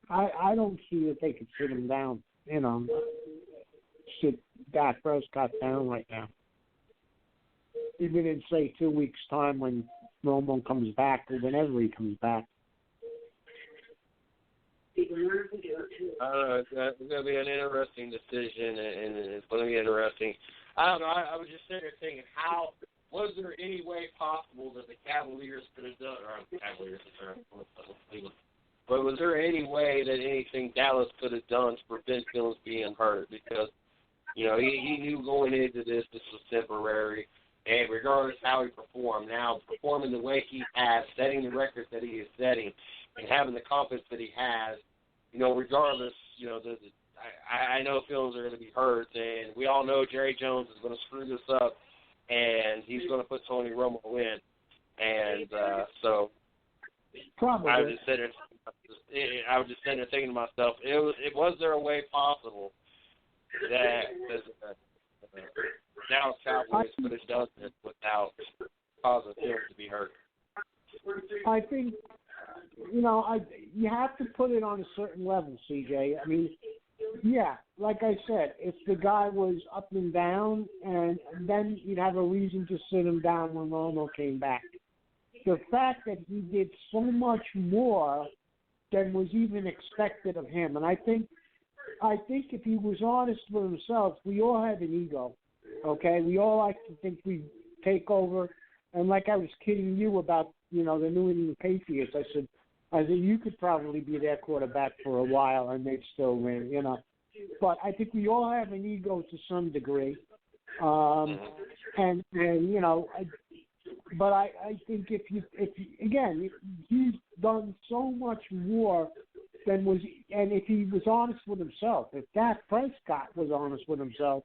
I don't see that they could sit him down, sit Dak Prescott down right now. Even in, say, 2 weeks' time when Romo comes back or whenever he comes back. I don't know. It's going to be an interesting decision, and it's going to be interesting. I don't know. I was just sitting there thinking, was there any way possible that the Cavaliers could have done, or the Cavaliers, but was there any way that anything Dallas could have done to prevent Fields being hurt? Because, he knew going into this was temporary, and regardless how he performed, now performing the way he has, setting the records that he is setting, and having the confidence that he has, regardless, I know Fields are going to be hurt, and we all know Jerry Jones is going to screw this up, and he's going to put Tony Romo in. And so probably. I was just sitting there thinking to myself, was there a way possible that Dallas Cowboys could have done this without causing Fields to be hurt? I think, you have to put it on a certain level, CJ. I mean, yeah, like I said, if the guy was up and down, and then you'd have a reason to sit him down when Romo came back. The fact that he did so much more than was even expected of him, and I think if he was honest with himself, we all have an ego, okay? We all like to think we take over, and like I was kidding you about, the New England Patriots, I said you could probably be their quarterback for a while and they'd still win, But I think we all have an ego to some degree, and but I think if you again, he's done so much more than was, and if he was honest with himself, if Dak Prescott was honest with himself,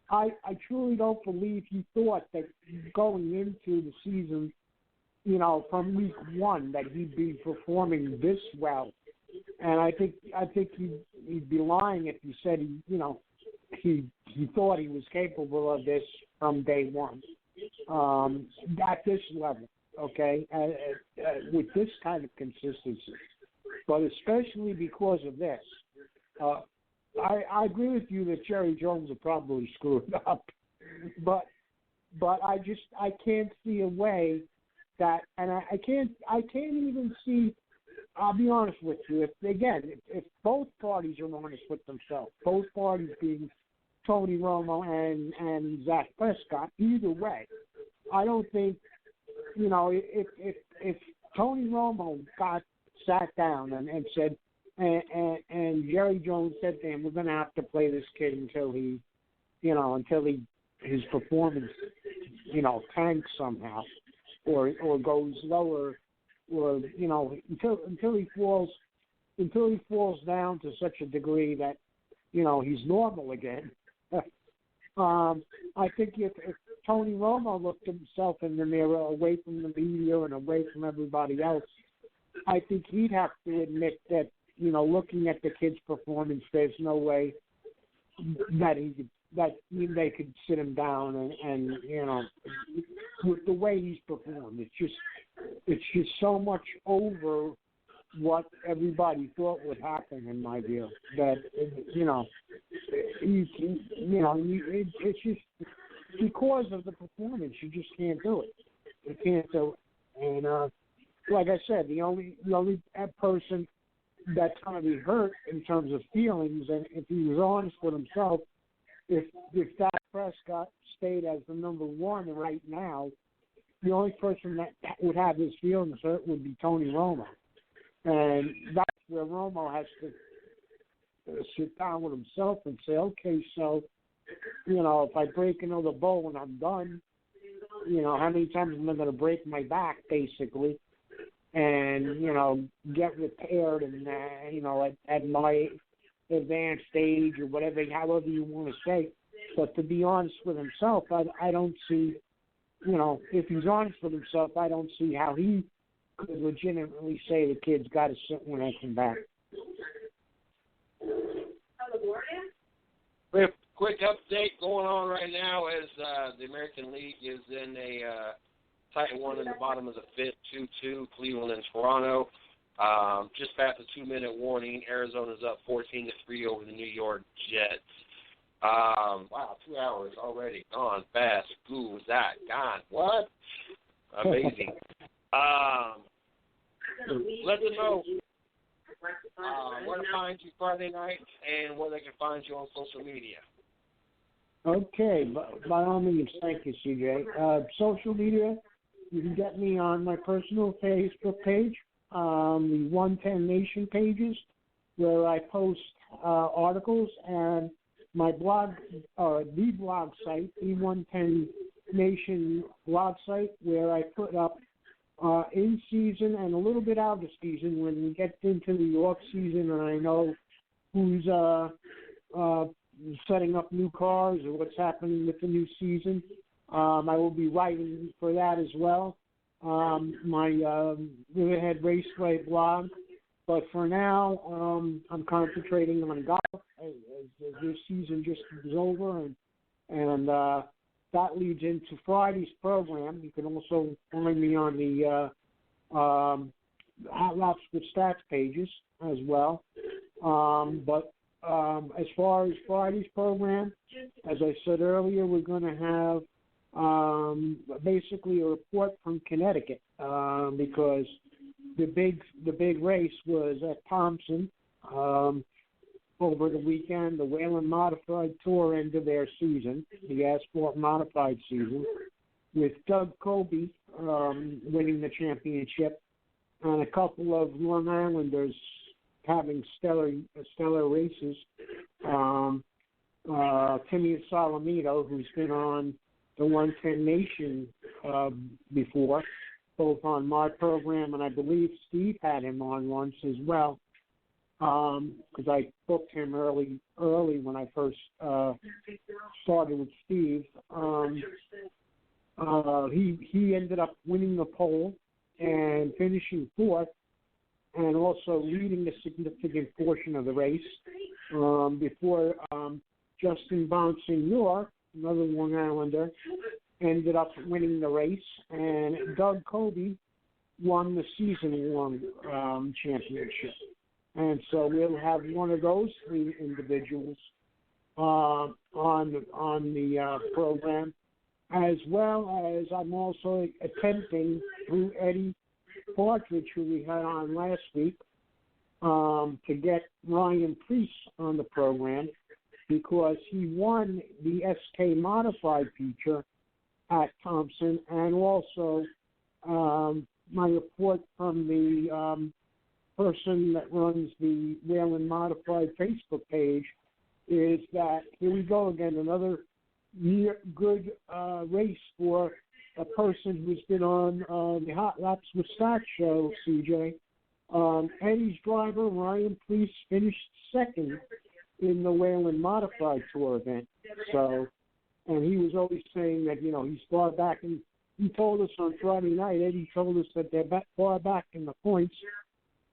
I truly don't believe he thought that going into the season, from week one, that he'd be performing this well. And I think he'd be lying if he said he thought he was capable of this from day one, at this level, okay, with this kind of consistency. But especially because of this, I agree with you that Jerry Jones will probably screw it up, but I can't see a way that, and I can't even see. I'll be honest with you. If both parties are honest with themselves, both parties being Tony Romo and Dak Prescott, either way, I don't think, if Tony Romo sat down and said, and Jerry Jones said to him, we're going to have to play this kid until his performance, tanks somehow, or goes lower, or until he falls down to such a degree that he's normal again. I think if Tony Romo looked himself in the mirror, away from the media and away from everybody else, I think he'd have to admit that looking at the kid's performance, there's no way that they could sit him down and with the way he's performed, it's just so much over what everybody thought would happen, in my view, that it's just because of the performance, you just can't do it. You can't do it. And like I said, the only person that's going to be hurt in terms of feelings, and if he was honest with himself, if Dak Prescott stayed as the number one right now, the only person that would have his feelings hurt would be Tony Romo. And that's where Romo has to sit down with himself and say, okay, so, if I break another bone, I'm done. How many times am I going to break my back, basically, and, get repaired and, at my advanced age or whatever, however you want to say. But to be honest with himself, I don't see, if he's honest with himself, I don't see how he could legitimately say the kid's got to sit when I come back. quick update going on right now as the American League is in a tight one in the bottom of the fifth, 2-2, Cleveland and Toronto. Just past the 2-minute warning, Arizona's up 14-3 over the New York Jets. Wow, 2 hours already gone fast. Who was that? Gone. What? Amazing. Let them know where to find you Friday night and where they can find you on social media. Okay, by all means, thank you, CJ. Social media, you can get me on my personal Facebook page, the 110 Nation pages, where I post articles, and my blog, the blog site, the 110 Nation blog site, where I put up in season and a little bit out of season when we get into the off season, and I know who's setting up new cars or what's happening with the new season. I will be writing for that as well. My Riverhead Raceway blog. But for now, I'm concentrating on golf as this season just is over, and that leads into Friday's program. You can also find me on the Hot Laps with Stats pages as well. But as far as Friday's program, as I said earlier, we're going to have basically a report from Connecticut because the big race was at Thompson over the weekend. The Whelen Modified Tour ended their season, the Asphalt Modified season, with Doug Colby winning the championship and a couple of Long Islanders having stellar races. Timmy Solomito, who's been on the 110 Nation before, both on my program, and I believe Steve had him on once as well, because I booked him early when I first started with Steve. He ended up winning the pole and finishing fourth, and also leading a significant portion of the race before Justin Bonsignor, another Long Islander, ended up winning the race, and Doug Colby won the season-long championship. And so we'll have one of those three individuals on the program, as well as I'm also attempting through Eddie Partridge, who we had on last week, to get Ryan Priest on the program because he won the SK Modified feature at Thompson, and also my report from the person that runs the Whelen Modified Facebook page is that here we go again, another good race for a person who's been on the Hot Laps with Stats show, CJ. Eddie's driver, Ryan Priest, finished second in the Whelen Modified Tour event. So, and he was always saying that, he's far back, and he told us on Friday night, Eddie told us that they're far back in the points.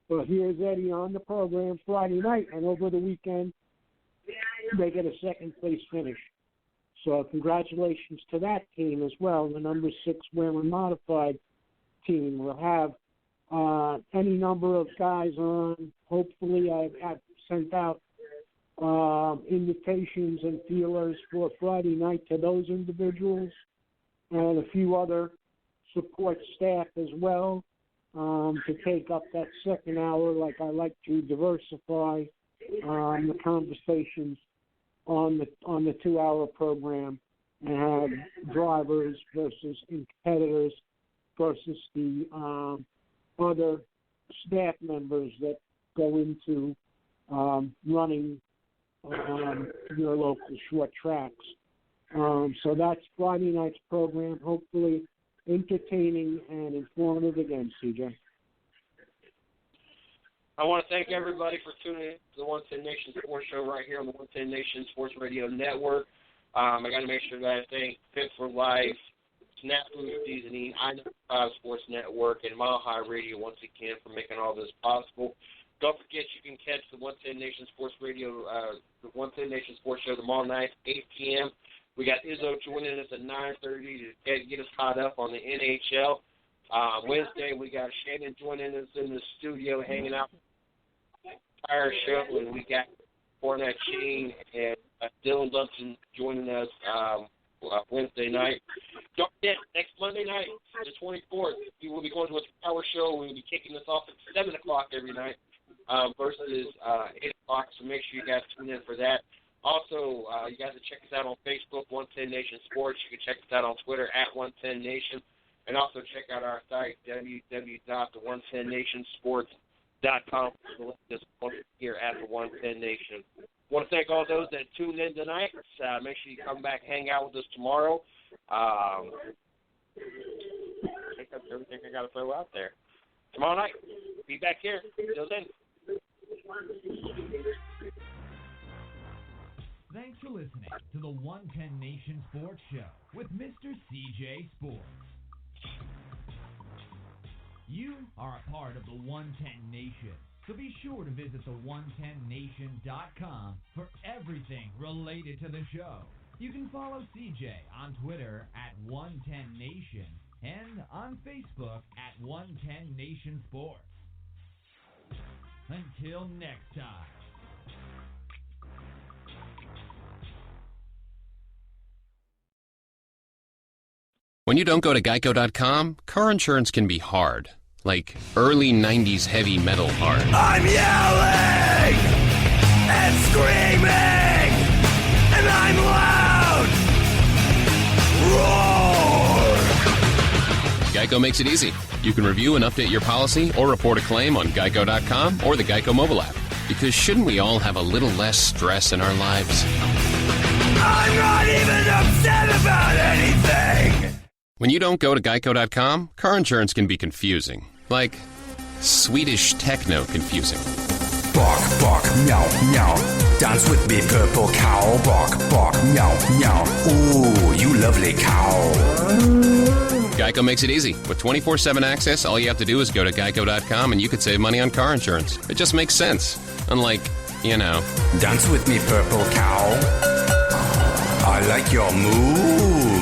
But here's Eddie on the program Friday night, and over the weekend, they get a second-place finish. So congratulations to that team as well, the number 6 Whelen Modified team. We'll have any number of guys on. Hopefully I've sent out invitations and feelers for Friday night to those individuals and a few other support staff as well to take up that second hour. Like I like to diversify the conversations on the 2-hour program and have drivers versus competitors versus the other staff members that go into running your local short tracks. So that's Friday night's program, hopefully entertaining and informative again, CJ. I want to thank everybody for tuning in to the 110 Nation Sports Show right here on the 110 Nation Sports Radio Network. I got to make sure that I thank Fit for Life, Snap Food Seasoning, I Know 5 Sports Network, and Mile High Radio once again for making all this possible. Don't forget you can catch the 110 Nation Sports Radio, the 110 Nation Sports Show tomorrow night, 8 p.m. We got Izzo joining us at 9:30 to get us caught up on the NHL. Wednesday, we got Shannon joining us in the studio, hanging out the entire show, and we got Cornette Sheen and Dylan Lumpson joining us Wednesday night. Don't forget, next Monday night, the 24th, we will be going to a power show. We will be kicking this off at 7 o'clock every night versus 8 o'clock, so make sure you guys tune in for that. Also, you guys can check us out on Facebook, 110 Nation Sports. You can check us out on Twitter at 110 Nation. And also check out our site, www.the110nationsports.com. Just here at the 110 Nation. I want to thank all those that tuned in tonight. Make sure you come back, hang out with us tomorrow. I think that's everything I got to throw out there. Tomorrow night, be back here. Till then. Thanks for listening to the 110 Nation Sports Show with Mr. CJ Sports. You are a part of the 110 Nation, so be sure to visit the110nation.com for everything related to the show. You can follow CJ on Twitter at 110 Nation and on Facebook at 110 Nation Sports. Until next time. When you don't go to Geico.com, car insurance can be hard. Like early 90s heavy metal hard. I'm yelling and screaming and I'm loud. Roar! Geico makes it easy. You can review and update your policy or report a claim on Geico.com or the Geico mobile app. Because shouldn't we all have a little less stress in our lives? I'm not even upset about anything! When you don't go to Geico.com, car insurance can be confusing. Like Swedish techno confusing. Bark, bark, meow, meow. Dance with me, purple cow. Bark, bark, meow, meow. Ooh, you lovely cow. Geico makes it easy. With 24/7 access, all you have to do is go to Geico.com and you could save money on car insurance. It just makes sense. Unlike, you know. Dance with me, purple cow. I like your moves.